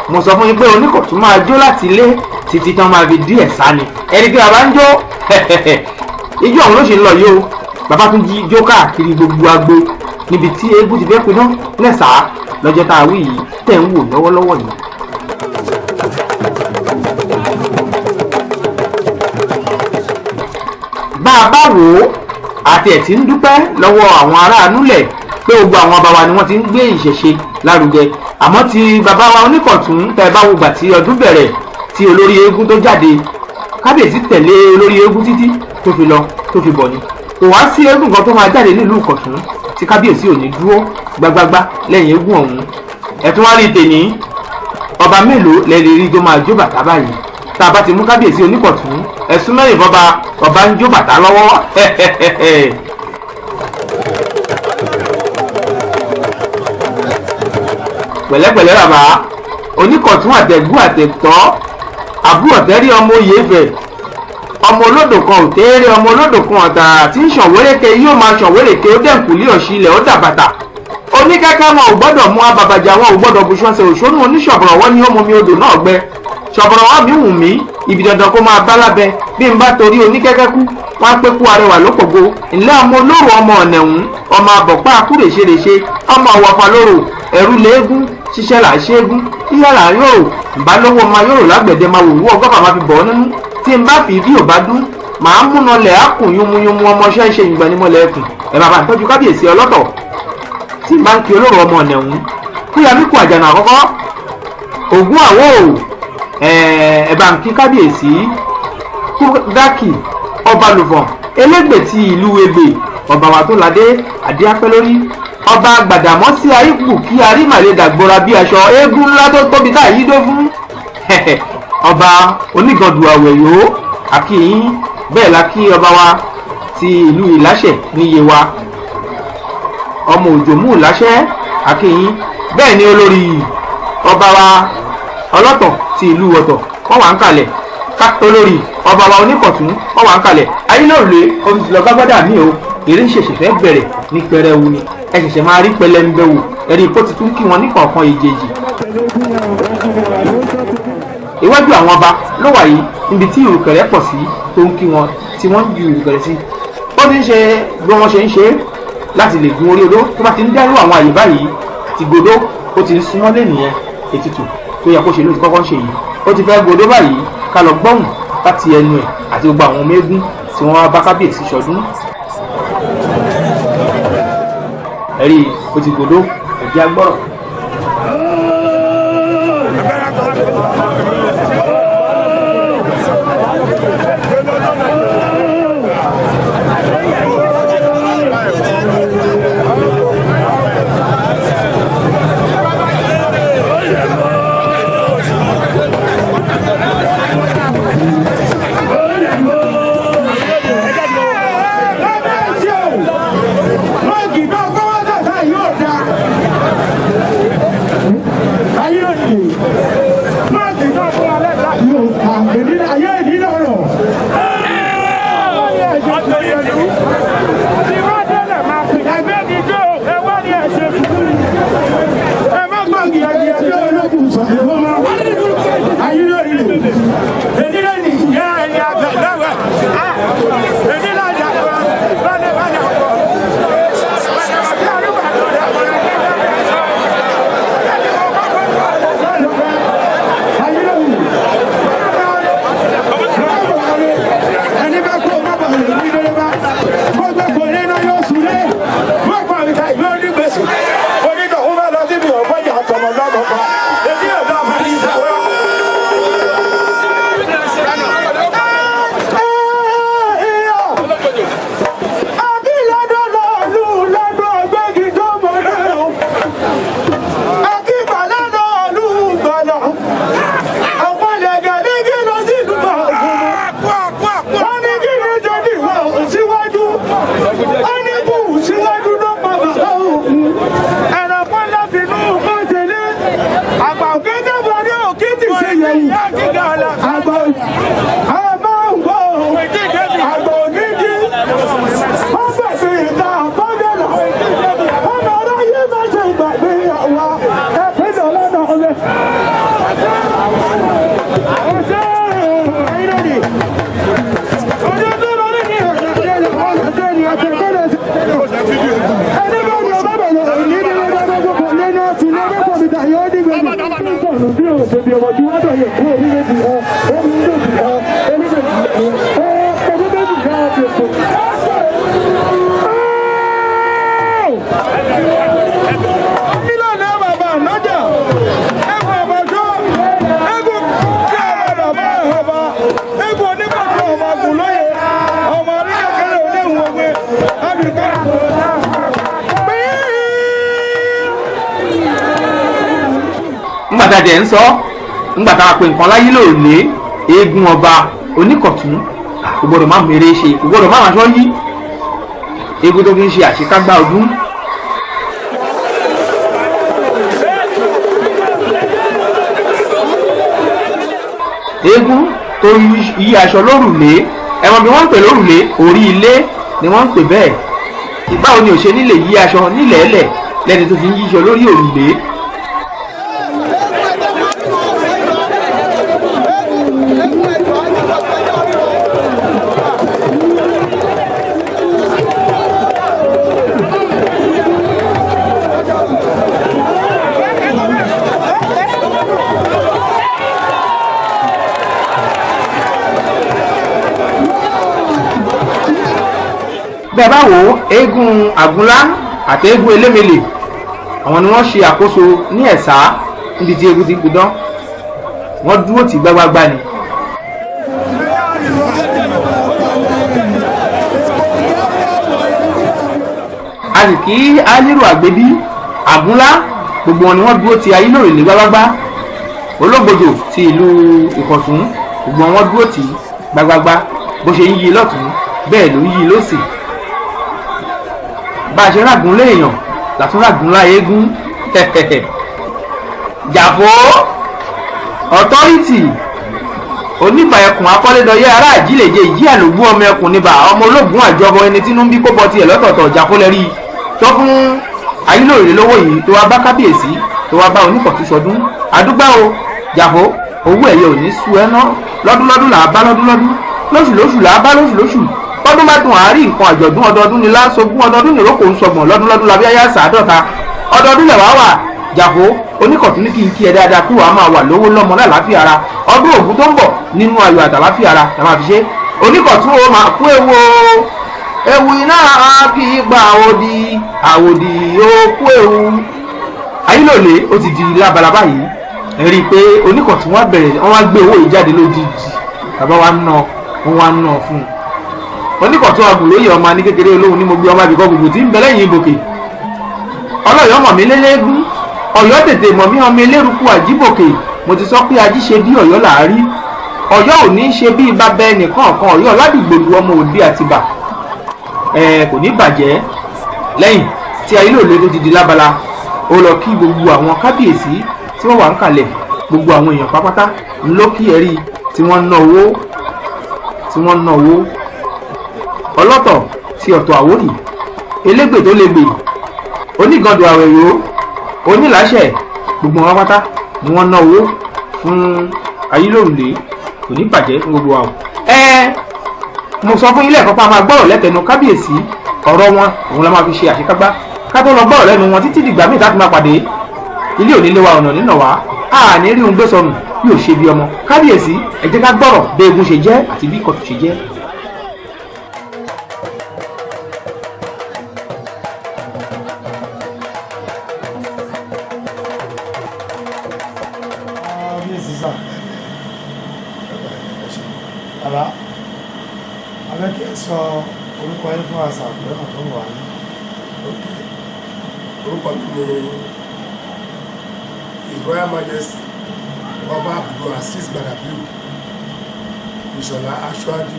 Mo sọ fún yín pé Oníkọ̀tún máa jó láti ilé títí tán máa fi dí Ẹ̀sà ni. Ẹni pé bàbá ń jó ijó ọ̀hún ló ṣe ń lọ yìí o. Bàbá tún jí jó káàkiri gbogbo agbo níbi tí eégún ti fẹ́ pidán lẹ́sà lọ́jọ́ tá a wí yìí tẹ̀ ń wò lọ́wọ́lọ́wọ́ yìí. Bá a bá wò ó àti ẹ̀ tí ń dúpẹ́ lọ́wọ́ àwọn aráàlú lẹ̀ pé gbogbo àwọn bàbá wa ni wọ́n ti ń gbé ìṣẹ̀ṣe lárugẹ. Àmọ́ ti bàbá wa Oníkọ̀tún tẹ́ bá wo gbà tí ọdún bẹ̀rẹ̀ tí olórí eégún tó jáde kábíyèsí tẹ̀lé olórí eégún títí tó fi lọ tó fi bọ̀ ni. Kò wá sí eégún kan tó máa jáde nílùú Ìkọ̀tún tí kábíyèsí ò ní dúró gbágbágbá lẹ́yìn eégún ọ̀hún. Ẹ̀tún wá rí tèní ọba mélòó lẹ́lẹ́ rí tó máa jó bàtà báyìí. Tá a bá ti mú kábíyèsí Oníkọ̀tún ẹ̀sùn mẹ́rin bọ́ba ọba ń jó bàtà lọ́wọ́. pẹ̀lẹ́pẹ̀lẹ́ bàbá Oníkọ̀tún àtẹ̀gún àtẹ̀tọ́ àbúrò tẹ́rí ọmọ oyè Ifẹ̀ ọmọ olódò kan ò tẹ́rẹ́ ọmọ olódò kan ọ̀tà tí ń ṣọ̀wéréke yóò máa ṣọ̀wéréke ó dẹ̀kùlé ọ̀ṣilẹ̀ ó dàbàtà oníkẹ́kẹ́ wọn ò gbọ́dọ̀ mú abàbàjà wọn ò gbọ́dọ̀ buṣọ́sẹ̀ òṣónú oníṣọ̀bọ̀rọ̀ wọn ni ó mú mi odò náà gbẹ ṣọ̀bọ̀rọ̀ wọn mi wù mí ibi dandan kó máa bá lábẹ́ bí n bá torí oníkẹ́kẹ́ kú wọn á pé kú arẹwà lópògo ńlẹ́ ọmọ olóró ọmọ ọ̀nẹ̀hún ọmọ àbọ̀pá akúrèṣeréṣe ọmọ ọ̀wọ̀fà lóró ẹ̀rú léégún ṣiṣẹ́ là ṣẹ́gun yíyá là yòrò ìbálòwò máa yòrò lágbẹ̀dẹ máa wò wú ọgọ́fà máa fi bọ̀ ọ́ nínú tí n bá fi bí ò bá dún màá múná lẹ̀ á kùn yúnmúyúnmú ọmọọṣẹ́ ń ṣe ìgbà nímọ̀lẹ̀ ẹkùn ẹ̀ bàbá ìtọ́jú kábíyèsí ọlọ́tọ̀ tí n bá ń kí olóró ọmọ ọ̀nẹ̀hún kúyà mí kú àjànà àkọ́kọ́ Ògún àwò ẹ̀ bá ń kí kábíyèsí Kúdákì ọba lùfọ̀n elégbè ti ìlú Ẹ̀gbẹ́ ọba wa tó ládé àdíápẹ́ lórí ọba Gbàdàmọ́sí arígbù kí arímàlè dàgbòrà bí aṣọ eégún ńlá tó tóbi tá yí dó fún ọba Onígàndù Àwẹ̀yó akíyín bẹ́ẹ̀ la kí ọba wa ti ìlú Ìláṣẹ ní Yewa ọmọ Òjòmú Ìláṣẹ akíyín bẹ́ẹ̀ ni olórí ọba wa ọlọ́tọ̀ ti ìlú Ọ̀tọ̀ wọ́n wà ń kalẹ̀ olórí ọba wa Oníkọ̀tún wọ́n wà ń kalẹ̀ ayélujáre oṣù lọ gbàgbọ́dà mí o eré ṣẹ̀ṣẹ̀ fẹ́ bẹ̀rẹ̀ ní pẹrẹwu ni ẹ ṣẹ̀ṣẹ̀ máa rí pẹlẹmbẹ wò ẹ̀rí ipò ti tún kí wọn ní kọ̀ọ̀kan ìjèjì. Iwájú àwọn ọba ló wà yìí níbi tí ìrùkẹ̀rẹ̀ pọ̀ sí tó ń kí wọn tí wọ́n ń ju ìrùkẹ̀rẹ̀ sí. ó ti ń ṣe bí wọ́n ṣe ń ṣe láti lè gun orí odó tó bá ti ń dẹ́rù àwọn àyè báyìí ti godó ó ti ń súnmọ́ lé nìyẹn ètùtù tó yẹ kó ṣe ló ti kọ́kọ́ ń ṣe yìí ó ti fẹ́ godó báyìí ká lọ gbọ́hùn láti ẹnu ẹ̀ àti gbogbo àwọn ọmọ eégún tí wọ́n wá bá kábíyèsí ṣọdún. ẹ̀rí ó ti godó ẹ̀jẹ̀ agbọ́rọ̀. Lọ́ọ̀gì náà fọwọ́ sàṣà yìí. ṣe bí ọmọ tí wọ́n dọ̀ yẹ fún orílẹ̀-èdè kan orílẹ̀-èdè kan orílẹ̀-èdè kan orílẹ̀-èdè kan ti ètò. Mílíọ̀nù bàbá ànájà ẹ̀kọ́ àbájọ́ ẹ̀kọ́ tí a bá bàbá ọba ẹ̀kọ́ onígbàgbọ́ ọmọ àgùn lóye ọmọ oríkèkèrè oníhùn òwe àbíkọ́. ńgbàtà jẹ́ ń sọ ńgbàtà pé nǹkan láyé lòlé eégún ọba Oníkọ̀tún kò gbọdọ̀ má mèrè ṣe kò gbọdọ̀ má aṣọ yí eégún tó fi ń ṣe àṣekágbá ọdún. eégún tó yí aṣọ lórùlé ẹ̀wọ̀n bí wọ́n ń pè lórùlé orí ilé ni wọ́n ń pè bẹ́ẹ̀ ìbáwo ni ò ṣe nílè yí aṣọ nílẹ̀ẹ́lẹ̀ lẹ́ni tó fi ń yíṣọ lórí òrùlé. bẹ́ẹ̀ bá wò ó eégún àgúnlá àti eégún elémèlè àwọn ni wọ́n ṣe àkóso ní ẹ̀sà níbi tí eégún ti gbidán wọ́n dúró tì gbágbágbá ni. a sì kí Aliru Àgbébí àgúnlá gbogbo wọn ni wọ́n dúró ti Ayílòrèlé gbágbágbá Ológbòjò ti ìlú Ìkọ̀tún gbogbo wọn dúró tì gbágbágbá bó ṣe ń yí lọ́tún bẹ́ẹ̀ ló ń yí lósì. bá a ṣe rágùn léèyàn látún rágùn lá eégún Jàfó ọ̀tọ́rìtì oníbà ẹkùn akọ́lédọ́yẹ ará àjílèjẹ ìjì àlògún ọmọ ẹkùn níbà ọmọ ológun àjọbọ ẹni tínú ń bí kó bọ tiẹ̀ lọ́tọ̀ọ̀tọ̀ Jàfó lẹ́rí tó fún Ayílòrèlé lówó yìí tó wá bá kábíyèsí tó wá bá Oníkọ̀tún ṣọdún àdúgbà o Jàfó owó ẹ̀yẹ ò ní sú ẹ ná lọ́dúnlọ́dún là á bá lọ́dúnlọ́dún lóṣùlóṣù là á bá lóṣùlóṣù ọdún bá dùn àárín nǹkan àjọ̀dún ọdọọdún ni lásogún ọdọọdún ni ìrókò ń sọgbọ̀n lọ́dúnlọ́dún labí ayá sàádọ́ta ọdọọdún lẹ̀ wá wà Jàfó Oníkọ̀tún ní kí n kí ẹ dáadáa kí wàá máa wà lówó lọ́mọ lálàáfíà ara ọdún Ògún tó ń bọ̀ nínú ayọ̀ àtàláfíà ara ẹ máa fi ṣe Oníkọ̀tún ó máa kú ewu iná kì í gba àwòdì ó kú ewu. Ayílòrèlé ó ti di lábalábá yìí ẹ rí i pé Oníkọ̀tún wá bẹ̀rẹ̀ wọ́n wá gbé owó yìí jáde lójijì bàbá wa ná wọ́n wá ná fún un Oníkọ̀tún agùnlóye ọmọ ní kékeré olóhùn ní mo gbé ọmọ àbíkọ́ gbogbo tí ń bẹ lẹ́yìn ibòkè ọlọ́yọ̀ mọ̀ mí lélẹ́gún Ọ̀yọ́ tètè mọ̀ mí ọmọ elérúkú àjíbòkè mo ti sọ pé ají ṣe bí Ọ̀yọ́ làárí Ọ̀yọ́ ò ní ṣe bí bàbá ẹnìkan kan Ọ̀yọ́ ládìgbòlù ọmọ Òde Àtìbà kò ní bàjẹ́. lẹ́yìn tí Ayílòrèlé tó ti di lábala ó lọ kí gbogbo àwọn kábíyèsí tí wọ́n wà ń kalẹ̀ gbogbo àwọn èèyàn pápátá ló kí ẹ̀rí tí wọ́n ná owó ọlọ́tọ̀ ti ọ̀tọ̀ Àwórì elégbè tó légbè onígandò àwẹ̀yó onílàṣẹ gbogbo wọn pátá ni wọ́n ná owó fún Ayílòrèlé kò ní bàjẹ́ fún gbogbo wa. mo sọ fún ilé ẹ̀kọ́ pa máa gbọ́rọ̀ lẹ́tẹ̀nu kábíyèsí ọ̀rọ̀ wọn òun la máa fi ṣe àṣekágbá ká tó lọ gbọ́rọ̀ lẹ́nu wọn títí dìgbà míì láti máa pàdé ilé onílé wa ọ̀nà nínà wá àní rí ohun gbé sọnù bí ò ṣe bí ọmọ kábíyèsí ẹ jẹ́ ká gbọ́rọ̀ bí eégún ṣe jẹ́ àti bí Ìkọ̀tún ṣe jẹ́. Bàbá, abẹ́kí ẹ sọ orúkọ yín fún àṣà àpẹẹrẹ tó wà ní. Orúkọ mi ni His Royal Majesty Ọba Abdulaziz Gbadabiu Ìṣọ̀lá Aṣáájú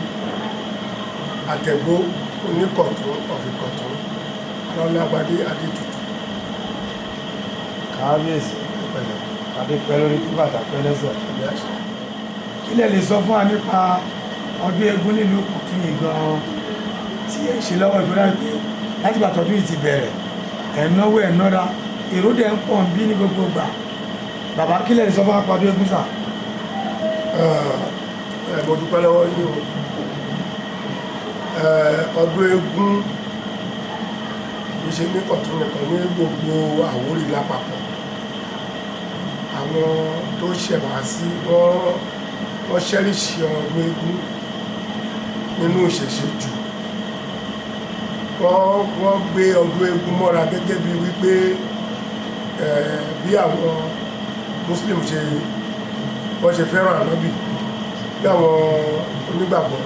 Àtẹ̀gbó Oníkọ̀tún of Ìkọ̀tún Alọ́lágbádé Adétutù. Kábíyèsí ìpẹ̀lẹ̀ adépẹ́ lórí kí bàtà pẹ́ lẹ́sẹ̀. Kí lẹ lè sọ fún wa nípa ọdún eégún nílùú Ìkọ̀tún yìí gan-an tí ẹ ṣe lọ́wọ́ ìfúnra pé láti gbà tọdún yìí ti bẹ̀rẹ̀ ẹ̀náwó ẹ̀nọ́ra èrò dẹ̀ ń pọ̀ ń bí ní gbogbo gbà. Bàbá kí lẹ lè sọ fún wa pa ọdún eégún sà? Mo dúpẹ́ lọ́wọ́ yín o. Ọdún eégún kìí ṣe ní Ìkọ̀tún nìkan ní gbogbo Àwórì lápapọ̀. Àwọn tó ṣẹ̀ wá sí wọ́n ṣẹ́ríṣì ọdún eégún nínú ìṣẹ̀ṣe jù. Wọ́n gbé ọdún eégún mọ́ra gẹ́gẹ́ bí wípé bí àwọn Muslim wọ́n ṣe fẹ́ràn ànábì, bí àwọn onígbàgbọ́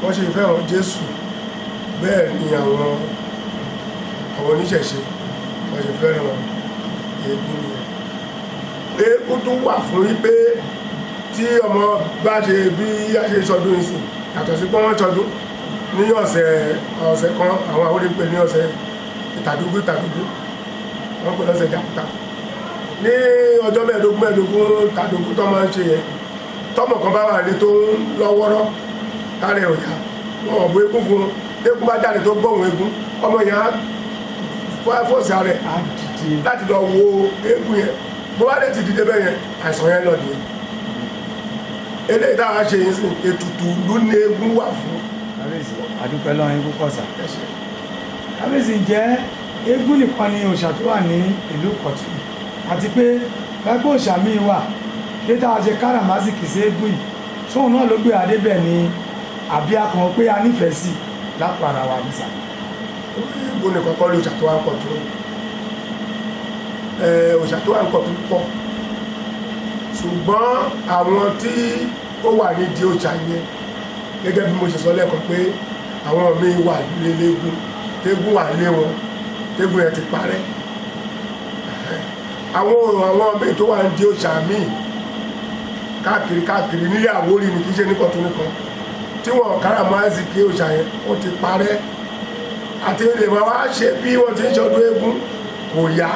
wọ́n ṣe fẹ́ràn Jésù, bẹ́ẹ̀ ni àwọn oníṣẹ̀ṣe wọ́n ṣe fẹ́ràn eégún nìyẹn. Eégún tún wà fún wípé tí ọmọ bá ṣe bí a ṣe ṣọdún ìsìn yàtọ̀ sí pé wọ́n ṣọdún ní ọ̀sẹ̀ kan, àwọn àwòrán pè ní ọ̀sẹ̀ ìtàdógún wọ́n pè lọ́sẹ̀ jàkúta. Ní ọjọ́ mẹ́ẹ̀ẹ́dógún tàdógún tó máa ń ṣe yẹn, tọ́mọ kan bá wà ní tó ń lọ́wọ́rọ́ kárẹ̀ ọ̀yà wọn ò bó eégún fún un, eégún bá jáde tó gbọ́hùn eégún, ọmọ yẹn á fọ́ọ̀sì rẹ̀ láti lọ wo eégún yẹn, bó bá dẹ̀ ti dìde bẹ́ẹ̀ yẹn àìsàn yẹn lọ nìyẹn. Eléyìí táwa ṣe yìí sìn ètùtù ló ní eégún wà fún. Kábíyèsí àdúpẹ́ lọ́wọ́ yín púpọ̀ sà. Kábíyèsí jẹ́ eégún nìkan ni òòṣà tó wà ní ìlú Ìkọ̀tún, àti pé lágbó òòṣà míì wà pé táwa ṣe káràmásìkì sí eégún yìí sóun náà ló gbé adé bẹ̀ ni àbí akàn pé a nífẹ̀ẹ́ sí lápò ara wa ní sà. Eégún nìkan kọ́ ló òòṣà tó wà ń Ìkọ̀tún, òòṣà tó wà ń Ìkọ̀tún pọ̀, ṣùgbọ́n àwọn tí ó wà nídìí òòṣà yẹn gẹ́gẹ́ bí mo ṣe sọ lẹ́ẹ̀kan pé àwọn míì wà lélẹ́gún tégún wà lé wọn tégún yẹn ti parẹ́. Àwọn míì tó wà nídìí òòṣà míì káàkiri nílé Àwórì ni kì í ṣe ní Ìkọ̀tún nìkan tí wọn káràmásìkì òòṣà yẹn ó ti parẹ́, àti lè máa wá ṣe bí wọ́n ti ń ṣọdún eégún kò yá,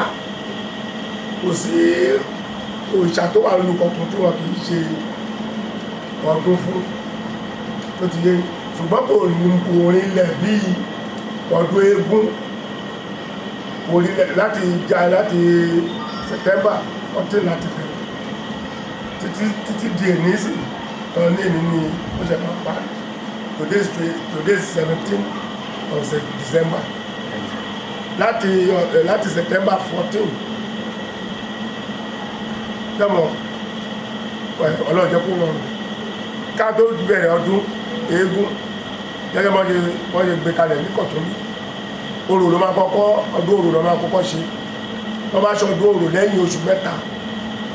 kò sí òòṣà tó wà nínú Ìkọ̀tún tí wọn kì í ṣe ọdún fún tó ti yé, ṣùgbọ́n kò rinlẹ̀ bí ọdún eégún kò rinlẹ̀ láti September 14 láti bẹ̀rẹ̀ títí di èní sí tán ní èní ní ó ṣe máa parí. Today is 17 of December. Láti September 14 tẹ́mọ̀ ọlọ́jọ́ kó rọrùn ká tó bẹ̀rẹ̀ ọdún eégún gẹ́gẹ́ wọ́n ṣe gbé kalẹ̀ ní Ìkọ̀tún ní orò ló máa kọ́kọ́ ọdún orò ló máa kọ́kọ́ ṣe, tó bá ṣọdún orò lẹ́yìn oṣù mẹ́ta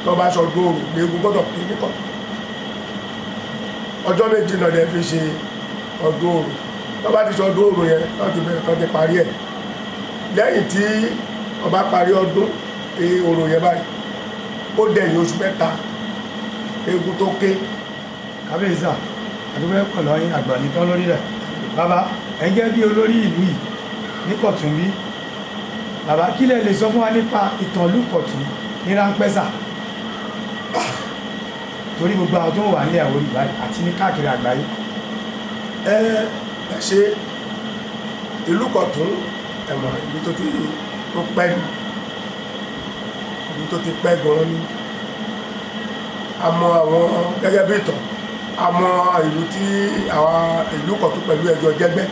tó bá ṣọdún orò ní eégún gbọ́dọ̀ pé ní Ìkọ̀tún. Ọjọ́ méjì náà lè fi ṣe ọdún orò, tó bá ti ṣọdún orò yẹn náà ti bẹ̀rẹ̀ tó ti parí ẹ̀. Lẹ́yìn tí wọ́n bá parí ọdún orò yẹn báyìí ó dẹ̀yìn oṣù mẹ́ta eégún tó ké. Kábíyèsí àdúgbò ẹ̀kọ́ lọ́yìn àgbà nìkan lórí rẹ̀. Bàbá ẹ̀jẹ̀ bí olórí ìlú yìí ní Ìkọ̀tún bí, bàbá kí lẹ lè sọ fún wa nípa ìtàn ìlú Ìkọ̀tún ní ráńpẹ́ sà, torí gbogbo àwọn tó wà nílẹ̀ Àwórì báyìí àti ní káàkiri àgbáyé. Ẹ ṣe ìlú Ìkọ̀tún ẹ̀mọ̀ ìlú tó pẹ́ ní ìlú tó ti pẹ́ gan-an ní àmọ́ àwọn gẹ́gẹ́ bí ìtàn àmọ́ ìlú tí àwọn ìlú Ìkọ̀tún pẹ̀lú ẹjọ́ jẹ́gbẹ́,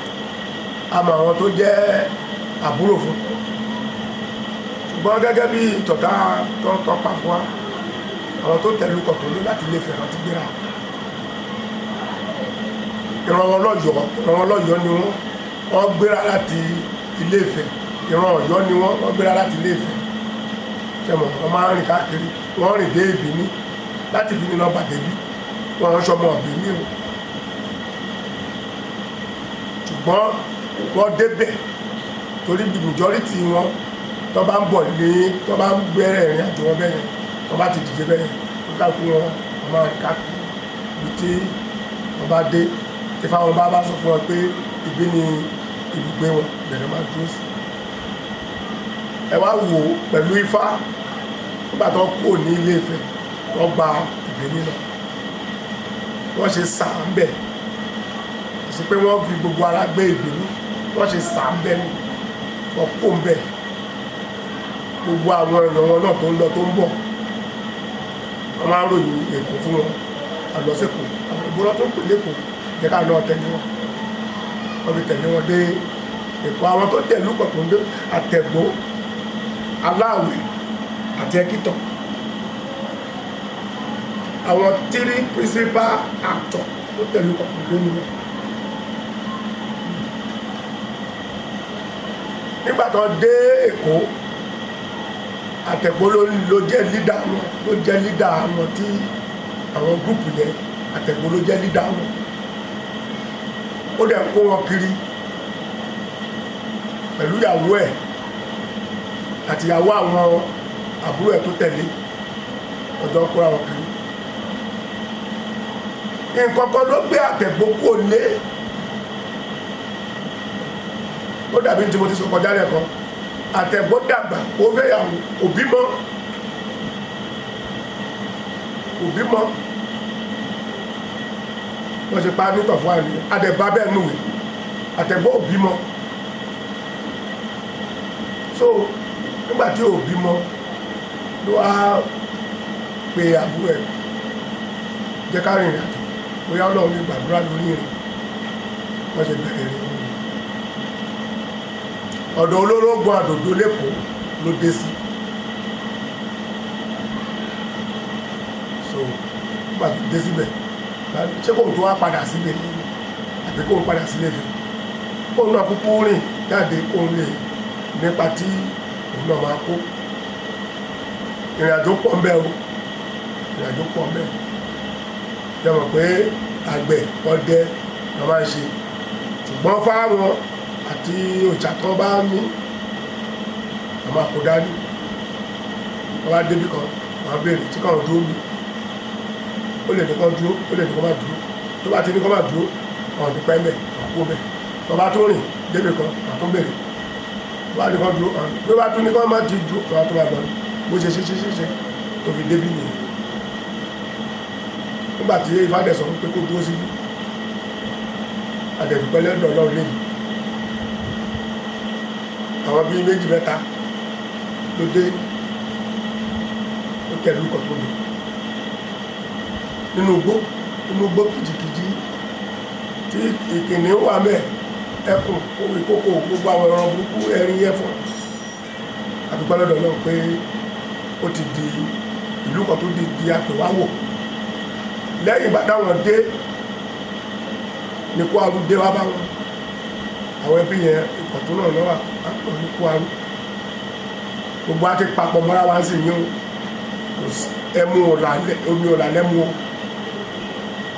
àmọ́ àwọn tó jẹ́ àbúrò fún, ṣùgbọ́n gẹ́gẹ́ bí ìtọ̀tà tó pa fún wa àwọn tó tẹ̀lú Ìkọ̀tún ní láti lè fẹ̀ràn ti gbéra. ìran Ọlọ́yọ̀ọ́ ni wọ́n gbéra láti Ilé Ifẹ̀, ìran Ọ̀yọ́ ni wọ́n gbéra láti Ilé Ifẹ̀ tẹmọ̀ wọ́n máa ń rìn káàkiri, wọ́n rìn dé Ìbíní, láti Ìbíní náà bàdébí, wọ́n ń ṣọmọ Ìbíní o, ṣùgbọ́n wọ́n débẹ̀ torí bí majority wọn tó bá ń bọ̀ ní tó bá ń gbé ìrìn àjò wọn bẹ́yẹn tó bá ti dìde bẹ́yẹn tó káàkú wọn máa rìn káàkiri ibi tí wọ́n bá dé tí fáwọn bá sọ fún wọn pé ibi ni ibùgbé wọn bẹ̀rẹ̀ máa dúró sí. Ẹ wá wò ó pẹ̀lú Ifá nígbà tó kú ní Ilé Ifẹ̀ wọ́n gba Ìbíní lọ, wọ́n ṣe sà ń bẹ̀, sí pé wọ́n fi gbogbo ara gbé Ìbíní, wọ́n ṣe sà ń bẹ̀ ní wọ́n kó ń bẹ̀ gbogbo àwọn èèyàn wọn náà tó ń lọ tó ń bọ̀ wọ́n máa ń ròyìn Èkó fún wọn àlọ́sẹ̀kọ̀ àwọn ìgbóná tó ń pè lẹ́kọ̀ọ́ jẹ́ ká lọ́ọ́ tẹ̀lé wọn, wọ́n fi tẹ̀lé wọn dé Èkó. Àwọn tó tẹ̀lú Ìkọ̀tún dé Àtẹ̀gbó, Aláàwẹ̀ àti Ẹ̀kìtàn àwọn 3 principal actor tó tẹ̀lé kọ̀ọ̀kan lónìí rẹ̀. nígbà tó dé Èkó Àtẹ̀gbó ló jẹ́ leader wọn, ló jẹ́ leader àwọn tí àwọn gúrùpù yẹn. Àtẹ̀gbó ló jẹ́ leader wọn. Ó dẹ̀ kó wọn kiri pẹ̀lú ìyàwó ẹ̀ àti ìyàwó àwọn àbúrò ẹ̀ tó tẹ̀lé ọjọ́ kóra wọn kiri. Nǹkan kan ló gbé Àtẹ̀gbó kò lé. Ó dàbí tí mo ti sọ kọjá lẹ́ẹ̀kan. Àtẹ̀gbó dàgbà ó fẹ́ yàwó kò bímọ. Wọ́n ṣe pa nítọ̀ fún àìní adẹ̀bá bẹ́ẹ̀ nùwé Àtẹ̀gbó ò bímọ. So nígbà tí ò bímọ ló wá pe àbúrò ẹ̀ jẹ́ ká rìnrìn àjò bóyá Ọlọ́run lè gbàdúrà lórí rẹ̀. Wọ́n ṣe bẹ̀rẹ̀ rẹ̀ ọ̀dọ̀ olórógun Àdòdó lẹ́kọ̀ọ́ ló dé sí. So nígbà tó dé síbẹ̀ ṣé kóun tó wá padà sílé ní àbí kóun padà sílé fẹ́ kóun náà kúkú rìn jáde kóun lè nípa tí òun náà máa kó. Ìrìnàjò pọ̀ ń bẹ o, ìrìnàjò pọ̀ ń bẹ. Jẹ́ mọ̀ pé àgbẹ̀ ọdẹ ló máa ń ṣe ṣùgbọ́n fáwọn àti òjà tó bá ní àmọ́ àkódá ní wọ́n bá débì kan wọ́n béèrè tí kàn dúró ní ó lè ní kàn dúró ó lè ní kàn má dúró tó bá ti ní kàn má dúró ọ̀n ní pẹ́ẹ́mẹ̀ àkó bẹ̀ tó bá tó rìn débì kan àtún béèrè tó bá ní kàn dúró ọ̀n tó bá tún ní kàn má ti dúró tó bá tó bá lọ bó ṣe ṣe tó fi débì nìyẹn. Nígbà tí Ifádẹ̀ sọ pé kó dúró síbi àdẹ̀dùpẹ́lẹ́ dọ̀lọ́ lẹ́yìn àwọn bíi méjì mẹ́ta ló dé ó tẹ̀lú kan tó lò nínú igbó kìjìkìjì tí ìkìnnì wà mẹ́ ẹkùn ìkókò gbogbo àwọn ẹran burúkú ẹrin ẹ̀fọn àdúgbò lọ́dọ̀ náà pé ó ti di ìlú kan tó di àpèwáwò. Lẹ́yìn ìgbà táwọn dé ní kó arú dé wá bá wọn àwọn ẹbí yẹn ìkọ̀tún náà lọ́wọ́ àpọ̀ ní kó arú gbogbo àti papọ̀ mọ́ra wá sí ní ẹmu omi ọ̀là lẹ́mu o.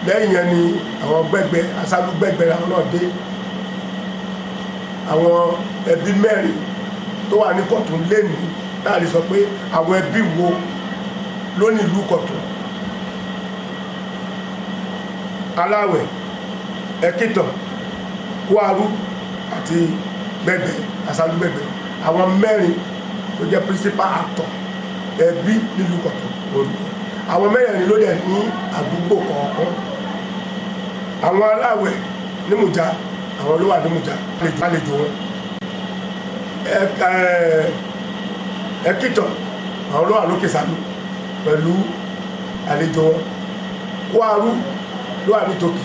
Lẹ́yìn yẹn ni àwọn gbẹ́gbẹ́ asálú gbẹ́gbẹ́ àwọn náà dé àwọn ẹbí mẹ́rin tó wà ní Kọ̀tún lẹ́nu láàrí sọ pé àwọn ẹbí wo ló ní ìlú Kọ̀tún. Aláwẹ̀, Ẹ̀kìtàn, Kúarú àti gbẹ́gbẹ́ asálú gbẹ́gbẹ́ àwọn mẹ́rin tó jẹ́ principal actor ẹbí nílùú Kọ̀tún lórí àwọn mẹ́rin ló dẹ̀ ní àdúgbò kọ̀ọ̀kan. Àwọn Aláwẹ̀ ní Mùjá àwọn ló wà ní Mùjá àlejò wọn. Ẹ̀kìtàn àwọn ló wà lókè Sàlú pẹ̀lú àlejò wọn. Kúarú ló wà ní Tòkì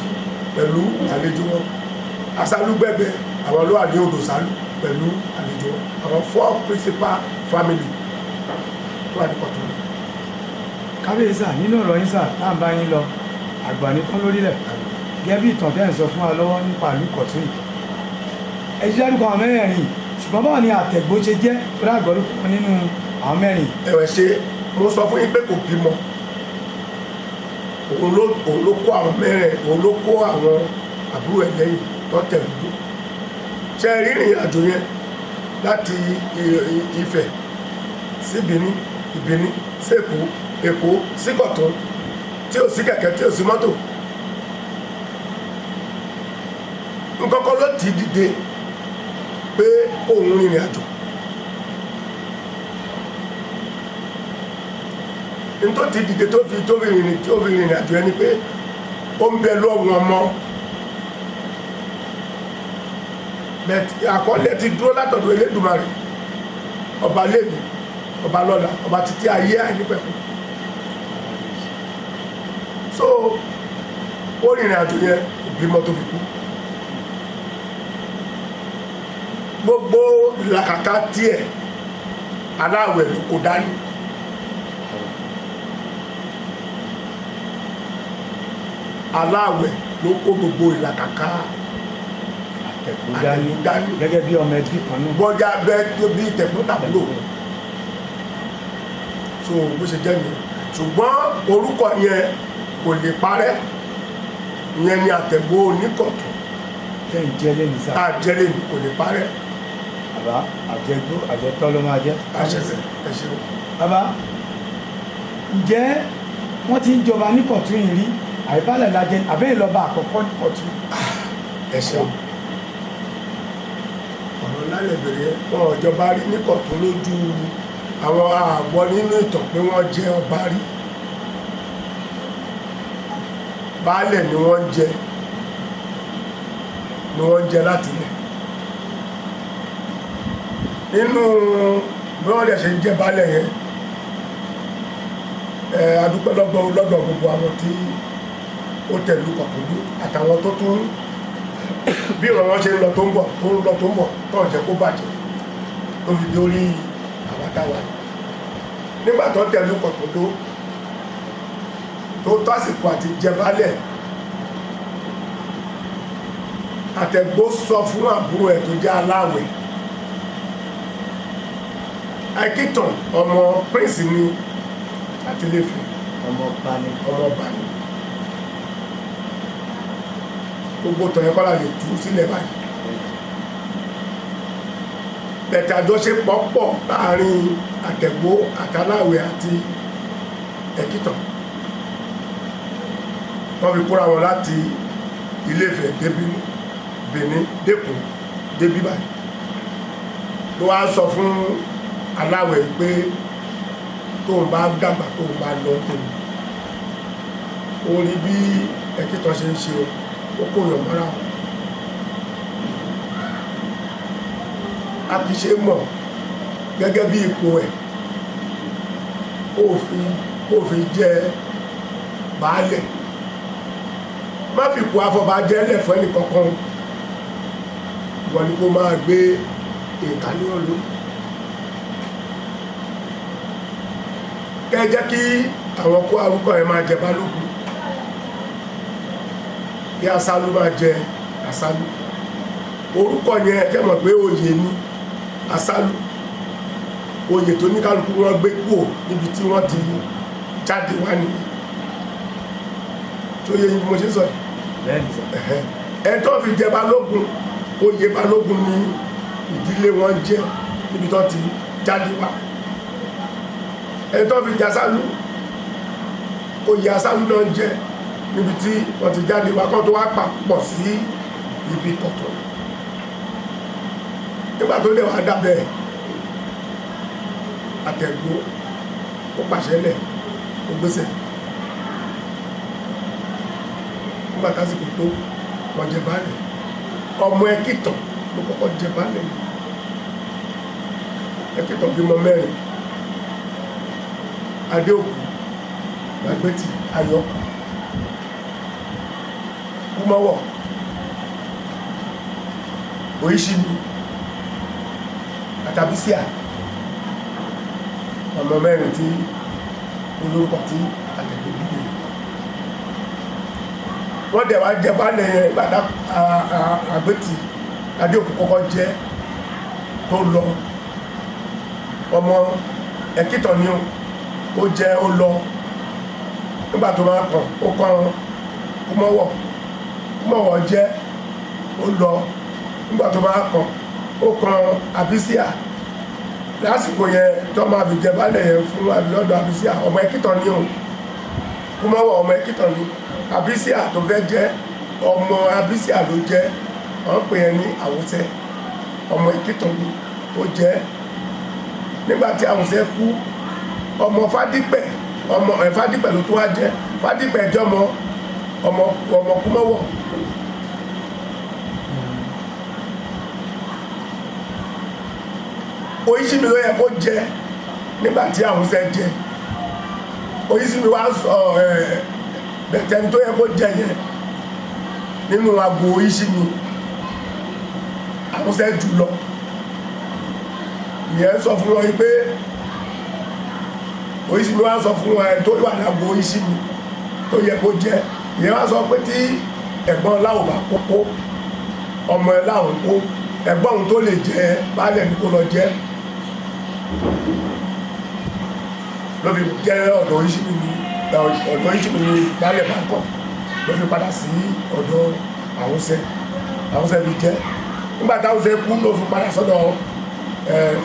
pẹ̀lú àlejò wọn. Asálú gbẹ́gbẹ́ àwọn ló wà ní Odò Sàlú pẹ̀lú àlejò wọn. Àwọn 4 principal family tó wà ní Kọ̀tún. Kábíyèsí nínú ọ̀rọ̀ yín sà tá à ń bá yín lọ àgbà nìkan lórílẹ̀ gẹ́gẹ́ bí ìtàn tẹ́ ń sọ fún wa lọ́wọ́ nípa ìlú Kọ̀tún yìí. Ẹ jí dárúkọ àwọn mẹ́rẹ̀ẹ̀rin ṣùgbọ́n báwo ni Àtẹ̀gbó ṣe jẹ́ tó dàgbọ́ lórúkọ nínú àwọn mẹ́rin. Ẹ̀wẹ̀ ṣe mo sọ fún yín pé kò bímọ òun ló kó àwọn mẹ́rin òun ló kó àwọn àbúrò ẹ̀ lẹ́yìn tó tẹ̀lé ṣe rírìn àjò yẹn láti Ifẹ̀ sí Ìbíní sí Èkó sí Kọ̀tún tí ò sí kẹ̀kẹ́ tí ò sí mọ́tò nǹkan kan ló ti dìde pé òun rìnrìn àjò. Nítorí ti dìde tó fi rìnrìn àjò ẹni pé ó ń bẹ lọ́wọ́ ọmọ àkọọ́lẹ̀ ti dúró látọ̀dọ̀ Elédùmarè ọba lẹ́nu ọba lọ́la ọba títí ayé àìnípẹ̀kù. So ó rìnrìn àjò yẹn ìbímọ tó fi kú. Gbogbo ìlàkàkà tiẹ̀ Aláwẹ̀ ló kó dání. Aláàwẹ̀ ló kó gbogbo ìlàkàkà Àtẹ̀kù Àtẹ̀kù dání. gẹ́gẹ́ bí ọmọ ẹbí kan náà. bọ́jà bẹ́ẹ̀ bí tẹ̀gbọ́ntàbúrò. So bó ṣe jẹ́ nìyẹn ṣùgbọ́n orúkọ yẹn kò lè parẹ́, ìyẹn ni Àtẹ̀gbó Oníkọ̀tún tẹ́ ń jẹ́ lẹ́nu sáà. àjẹlẹ̀ ni kò lè parẹ́. Bàbá àjẹgbó àjẹtọ́ ló máa jẹ́. àṣẹṣẹ ẹ ṣeun. Bàbá ǹjẹ́ wọ́n ti ń jọba ní Kọ̀tún yìí rí àìbálẹ̀ lajẹ àbẹ́yìn lọ́ba àkọ́kọ́ ní Kọ̀tún. ẹ ṣeun. ọ̀rọ̀ lálẹ́ bẹ̀rẹ̀ wọn ìjọba rí ní Kọ̀tún lójú àwọn àgbọ̀ nínú ìtàn pé wọ́n jẹ́ ọba rí. Baálẹ̀ ni wọ́n jẹ láti ilẹ̀. Nínú bí wọ́n dẹ̀ ṣe ń jẹ́ baálẹ̀ yẹn adúpẹ́ lọ́dọ̀ gbogbo àwọn tí ó tẹ̀lú Kọ̀tún àtàwọn tó tún bí ìran wọn ṣe ń lọ tó ń bọ̀ tó ń jẹ́ kó bàjẹ́ tó fi dórí àwátáwà. Nígbà tó tẹ̀lú Kọ̀tún tó tásìkò àti jẹ baálẹ̀, Àtẹ̀gbó sọ fún àbúrò ẹ̀ tó jẹ́ Aláàwẹ̀. Akíntàn ọmọ prince ni àti Ilé-Ifẹ̀, ọmọ ọba ni. Gbogbo tọ̀yẹ́ kọ́lá lè tú sílẹ̀ báyìí. Bẹ̀tẹ̀ àjọṣepọ̀ pọ̀ láàrin Àtẹ̀gbó àtàláwẹ̀ àti Ẹ̀kìtàn. Wọ́n fi kóra wọn láti Ilé-Ifẹ̀ débí Benin dẹ́kun débí báyìí. Ló wá sọ fún Aláwẹ̀ pé tóun bá dàgbà tóun bá lọ tóun. Ó rí bí Ẹ̀kìtàn ṣe ń ṣe ó kó yàn mọ́ra wọn. A kì í ṣe mọ̀ gẹ́gẹ́ bí ipò ẹ̀ kó fi jẹ́ baálẹ̀. Má fi ipò afọbajẹ́ lẹ̀ fún ẹnì kankan, wọ́n ní kó máa gbé ìkànnì olú. Kẹ́ jẹ́ kí àwọn kó arúkọ ẹ̀ máa jẹ Balógun, kí Asálú máa jẹ Asálú. Orúkọ yẹn kẹ́ mọ̀ pé oyè ni Asálú, oyè tó ní kálukú wọn gbé kúrò níbi tí wọ́n ti jáde wá nìyẹn. Tó yẹ mo ṣe sọ yìí. Ẹ tó fi jẹ Balógun, oyè Balógun ni ìdílé wọn jẹ níbi tó ti jáde wá. Ẹ tó fi jẹ Asálú, oyè Asálú náà jẹ níbi tí wọ́n ti jáde wá kó tó wá papọ̀ sí ibi Kọ̀tún. Nígbà tó dẹ̀ wá dábẹ́ Àtẹ̀gbó ó pàṣẹ lẹ̀ ó gbéṣẹ̀. Nígbà tásìkò tó wọ́n jẹ baálẹ̀, ọmọ Ẹ̀kìtàn ló kọ́kọ́ jẹ baálẹ̀. Ẹ̀kìtàn bímọ 4: Adéòkú, Gbàgbétì, Ayọ̀kú, Kúmọ́wọ̀, Oyíṣími, Àtàbísíà. Ọmọ 4 tí olórúkọ tí Àtẹ̀gbó bí. Wọ́n dẹ̀ wá jẹ baálẹ̀ yẹn gbàdá Àgbétì Adéòkú kọ́kọ́ jẹ́ tó lọ. Ọmọ Ẹ̀kìtàn ni ó jẹ́ ó lọ. Nígbà tó máa kàn ó kàn Kúmọ́wọ̀ jẹ́ ó lọ. Nígbà tó máa kàn ó kàn Àbísíà. Lásìkò yẹn tó máa fi jẹ baálẹ̀ yẹn fún lọ́dọ̀ Àbísíà, ọmọ Ẹ̀kìtàn ni Kúmọ́wọ̀ ọmọ Ẹ̀kìtàn ni. Àbísíà tó fẹ́ jẹ́ ọmọ Àbísíà ló jẹ́, wọ́n pè é ní Àwùsẹ́, ọmọ Ẹ̀kìtàn ni ó jẹ́. Nígbà tí Àwùsẹ́ kú, ọmọ Fádípẹ̀ ló tó wá jẹ́. Fádípẹ̀ jẹ́ ọmọ Kúmọ́wọ̀. Oyíṣími ló yẹ kó jẹ nígbà tí Àwùsẹ́ jẹ. Oyíṣími wá sọ bẹ̀tẹ̀ni tó yẹ kó jẹ yẹn nínú agbo Oyíṣími Àwùsẹ́ jù lọ. Ìyẹn sọ fún wọn pé Oyíṣími wá sọ fún wọn tó wà lágbo Oyíṣími tó yẹ kó jẹ ìyẹn wá sọ pé tí ẹ̀gbọ́n láwọn bá kókó ọmọ ẹ láwọn kó ẹ̀gbọ́n òun tó lè jẹ baálẹ̀ ní kó lọ jẹ ló fi jẹ́ ọ̀dọ̀ ìṣìmí ní baálẹ̀ bá kọ̀ ló fi padà sí ọ̀dọ̀ àwùsẹ́ fi jẹ́ nígbà táwùsẹ́ kú ló fi padà sọ́dọ̀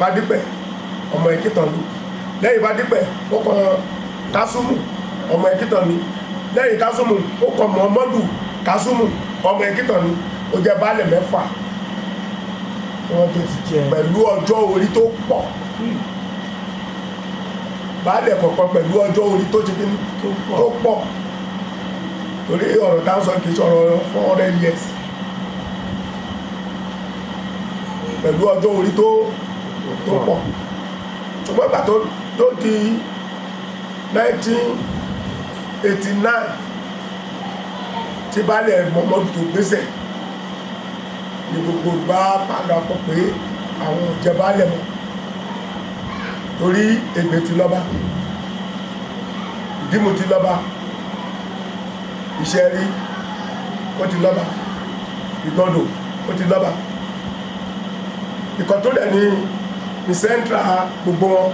Fadípẹ̀ ọmọ Èkìtànlú lẹ́yìn Fadípẹ̀ ó kàn Kásùmù ọmọ Èkìtànlú lẹ́yìn Kásùmù ó kàn Mọ̀mọ́dù Kásùmù ọmọ Èkìtànlú ó jẹ́ baálẹ̀ mẹ́fà wọ́n tó ti jẹ pẹ̀lú ọjọ́ orí tó pọ̀ baálẹ̀ kọ̀ọ̀kan pẹ̀lú ọjọ́ orí tó ti kíní tó pọ̀ torí ọ̀rọ̀ tá ń sọ kìí sọ̀rọ̀ 400 years pẹ̀lú ọjọ́ orí tó pọ̀ ṣùgbọ́n ìgbà tó di 1989 tí baálẹ̀ Mọ̀mọ́dù tó gbéṣẹ̀ ní gbogbo bá padà pọ̀ pé àwọn òjẹ́ baálẹ̀ mọ́ torí Ègbè ti lọ́ba Ìdímù ti lọ́ba Ìṣẹ̀rí ó ti lọ́ba Ìgàndò ó ti lọ́ba ìkan tó dẹ̀ ní central gbogbo wọn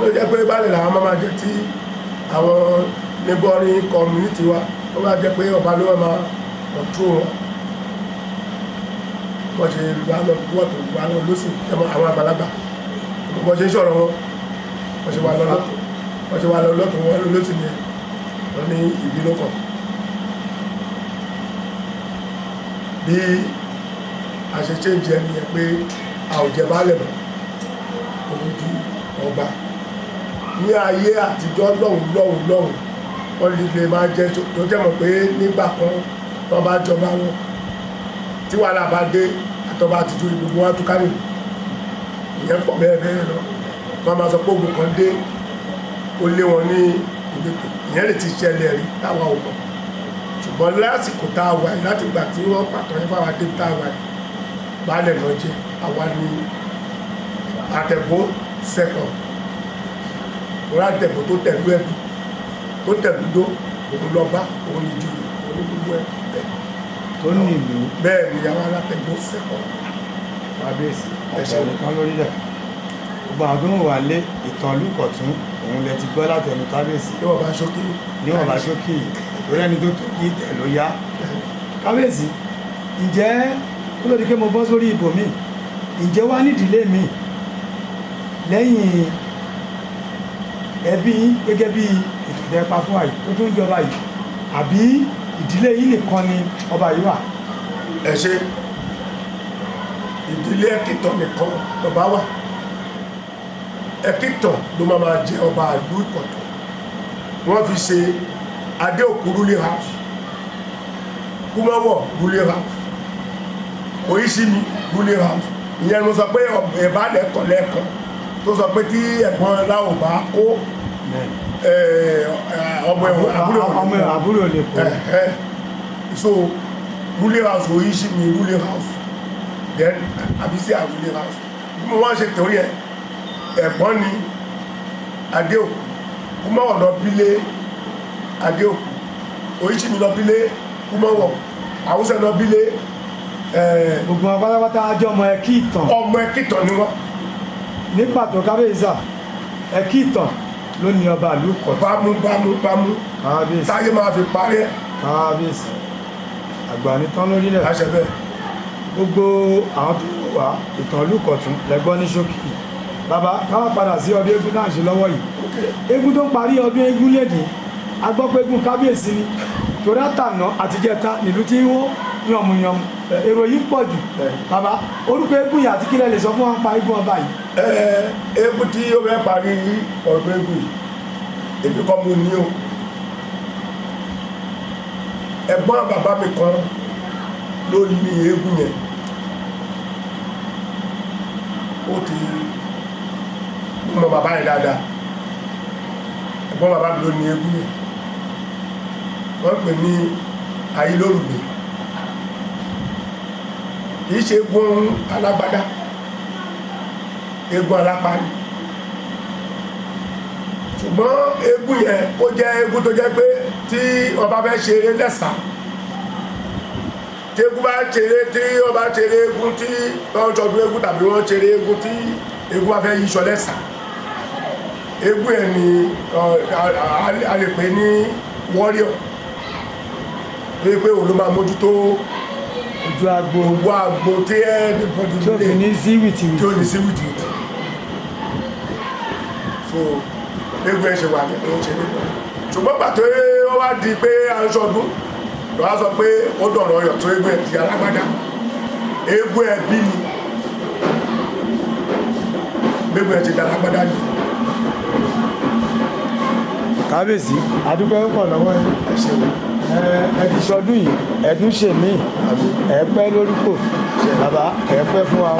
ló jẹ́ pé baálẹ̀ làwọn máa jẹ́ tí àwọn neighboring community wa ó máa jẹ́ pé ọba ló máa control wọn wọ́n ṣe wà lọ wọ́tò wà lọ lọ́sìn ẹmọ àwọn àgbàlagbà wọ́n ṣe ń ṣọ̀rọ̀ wọn wọ́n ṣe wà lọ lọ́tò wọn lọ́sìn ní wọ́n ní ìbínú kan bí a ṣe change ẹni yẹn pé a ò jẹ baálẹ̀ mọ́ òun di ọba ní ayé àtijọ́ lọ́hùn wọ́n lè máa jẹ́ tó jẹ́ mọ̀ pé nígbà kan tó bá jọba wọn tí wàhálà bá dé àtọ́bá àtijọ́ gbogbo wọn túká nìlú ìyẹn pọ̀ bẹ́ẹ̀ lọ wọ́n máa sọ pé ogun kan dé ó lé wọn ní ìletò ìyẹn lè ti ṣẹlẹ̀ rí táwa ò mọ̀ ṣùgbọ́n lásìkò tá a wà yìí láti ìgbà tí wọ́n pàtó ẹ̀ fáwọn adé tá a wà yìí baálẹ̀ lọ jẹ́ àwa ní Àtẹ̀bó second òun Àtẹ̀bó tó tẹ̀lú ẹ̀bí tó tẹ̀lú dó òun lọ bá òun ní ju òun ní gbogbo ẹ̀ tẹ̀ tó ní ìlú bẹ́ẹ̀ ni àwọn Àtẹ̀bó second kábíyèsí ọ̀pọ̀ nìkan lórí rẹ̀ gbogbo àwọn tó ń wà lé Ìtànlú Ìkọ̀tún òun lẹ ti gbọ́ látẹnu kábíyèsí níwọ̀n bá ṣókí lórí ẹni tó tó kí tẹ̀ ló yá kábíyèsí ǹjẹ́ ó lòdì pé mo bọ́ sórí ibò mi ǹjẹ́ wá nídìílé mi lẹ́yìn ẹbí gẹ́gẹ́ bí ìtòjẹ́ pa fún àyè tó tún jọba yìí àbí ìdílé yìí nìkan ni ọba yìí wà. ẹ ṣe ìdílé Ẹ̀kìtàn nìkan lọba wà Ẹ̀kìtàn ló máa jẹ ọba ìlú Ìkọ̀tún wọ́n fi ṣe Adéòkú ruling house Kúmọ́wọ̀ ruling house Oyíṣími ruling house ìyẹn ló sọ pé ìbálẹ̀ kan lẹ́ẹ̀kan tó sọ pé tí ẹ̀gbọ́n láwọn bá kó ọmọ àbúrò lè kó so ruling house Oyíṣími ruling house then Àbísí ruling house bí mo wá ṣe torí ẹ ẹ̀gbọ́n ni Adéòkú Kúmọ́wọ̀ lọ bílé Adéòkú Oyíṣími lọ bílé Kúmọ́wọ̀ Àwùsẹ́ lọ bílé gbogbo wọn pátápátá ajọ́ ọmọ Ẹ̀kìtàn ọmọ Ẹ̀kìtàn ni wọ́n ní pàtó kábíyèsí Ẹ̀kìtàn ló ní ọba ìlú Ìkọ̀tún bámú kábíyèsí táyé máa fi parí ẹ̀ kábíyèsí àgbà ní tán lórí rẹ̀ láṣẹ bẹ́ẹ̀ gbogbo àwọn tó wà Ìtànlú Ìkọ̀tún lẹ́gbọ́n ní ṣókí bàbá káwà padà sí ọdún eégún náà ṣe lọ́wọ́ yìí eégún tó ń parí ọdún eégún lèdè agbọ́pẹ́gún kábíyèsí ni torí àtànà àtijẹ́ta nílùú tí wọ́n yànmùyànmù èrò yìí pọ̀ jù bàbá orúkọ eégún yìí àti kílẹ̀ lè sọ fún wọn pa eégún ọba yìí. eégún tí ó fẹ́ parí ọdún eégún yìí èmi kọ́ mo ní o ẹ̀gbọ́n bàbá mi kan ló ní eégún yẹn ó ti mọ bàbá yẹn dáadáa ẹ̀gbọ́n bàbá mi ló ní eégún yẹn wọ́n pè ní Ayélórùgbé kìí ṣe eégún alágbádá eégún alápárí ṣùgbọ́n eégún yẹn ó jẹ́ eégún tó jẹ́ pé tí ọba fẹ́ ṣeré lẹ́sà tí eégún bá ṣeré tí ọba ṣeré eégún tí wọ́n ṣọdún eégún tàbí wọ́n ṣeré eégún tí eégún bá fẹ́ yíṣọ lẹ́sà eégún yẹn ni a lè pè ní warrior tó yẹ pé òun ló máa mójútó ojú agbo gbogbo agbo tí ẹ tí ó fi ní sí wìtìwìtì tí ó ní sí wìtìwìtì so eégún ẹ ṣe wà ní tó ń ṣe nígbà ṣùgbọ́n pàtó ó wá di pé à ń ṣọdún lọ́wọ́ sọ pé ó dọ̀rọ̀ ọyọ̀ tó eégún ẹ di alágbádá eégún ẹ bí ni eégún ẹ ti di alágbádá ni. kábíyèsí adúpẹ́ pọ̀ lọ́wọ́ ẹ̀dì ṣọdún yìí ẹ̀dún ṣèmí ẹ̀ pẹ́ lórúkọ bàbá ẹ̀ pẹ́ fún wa.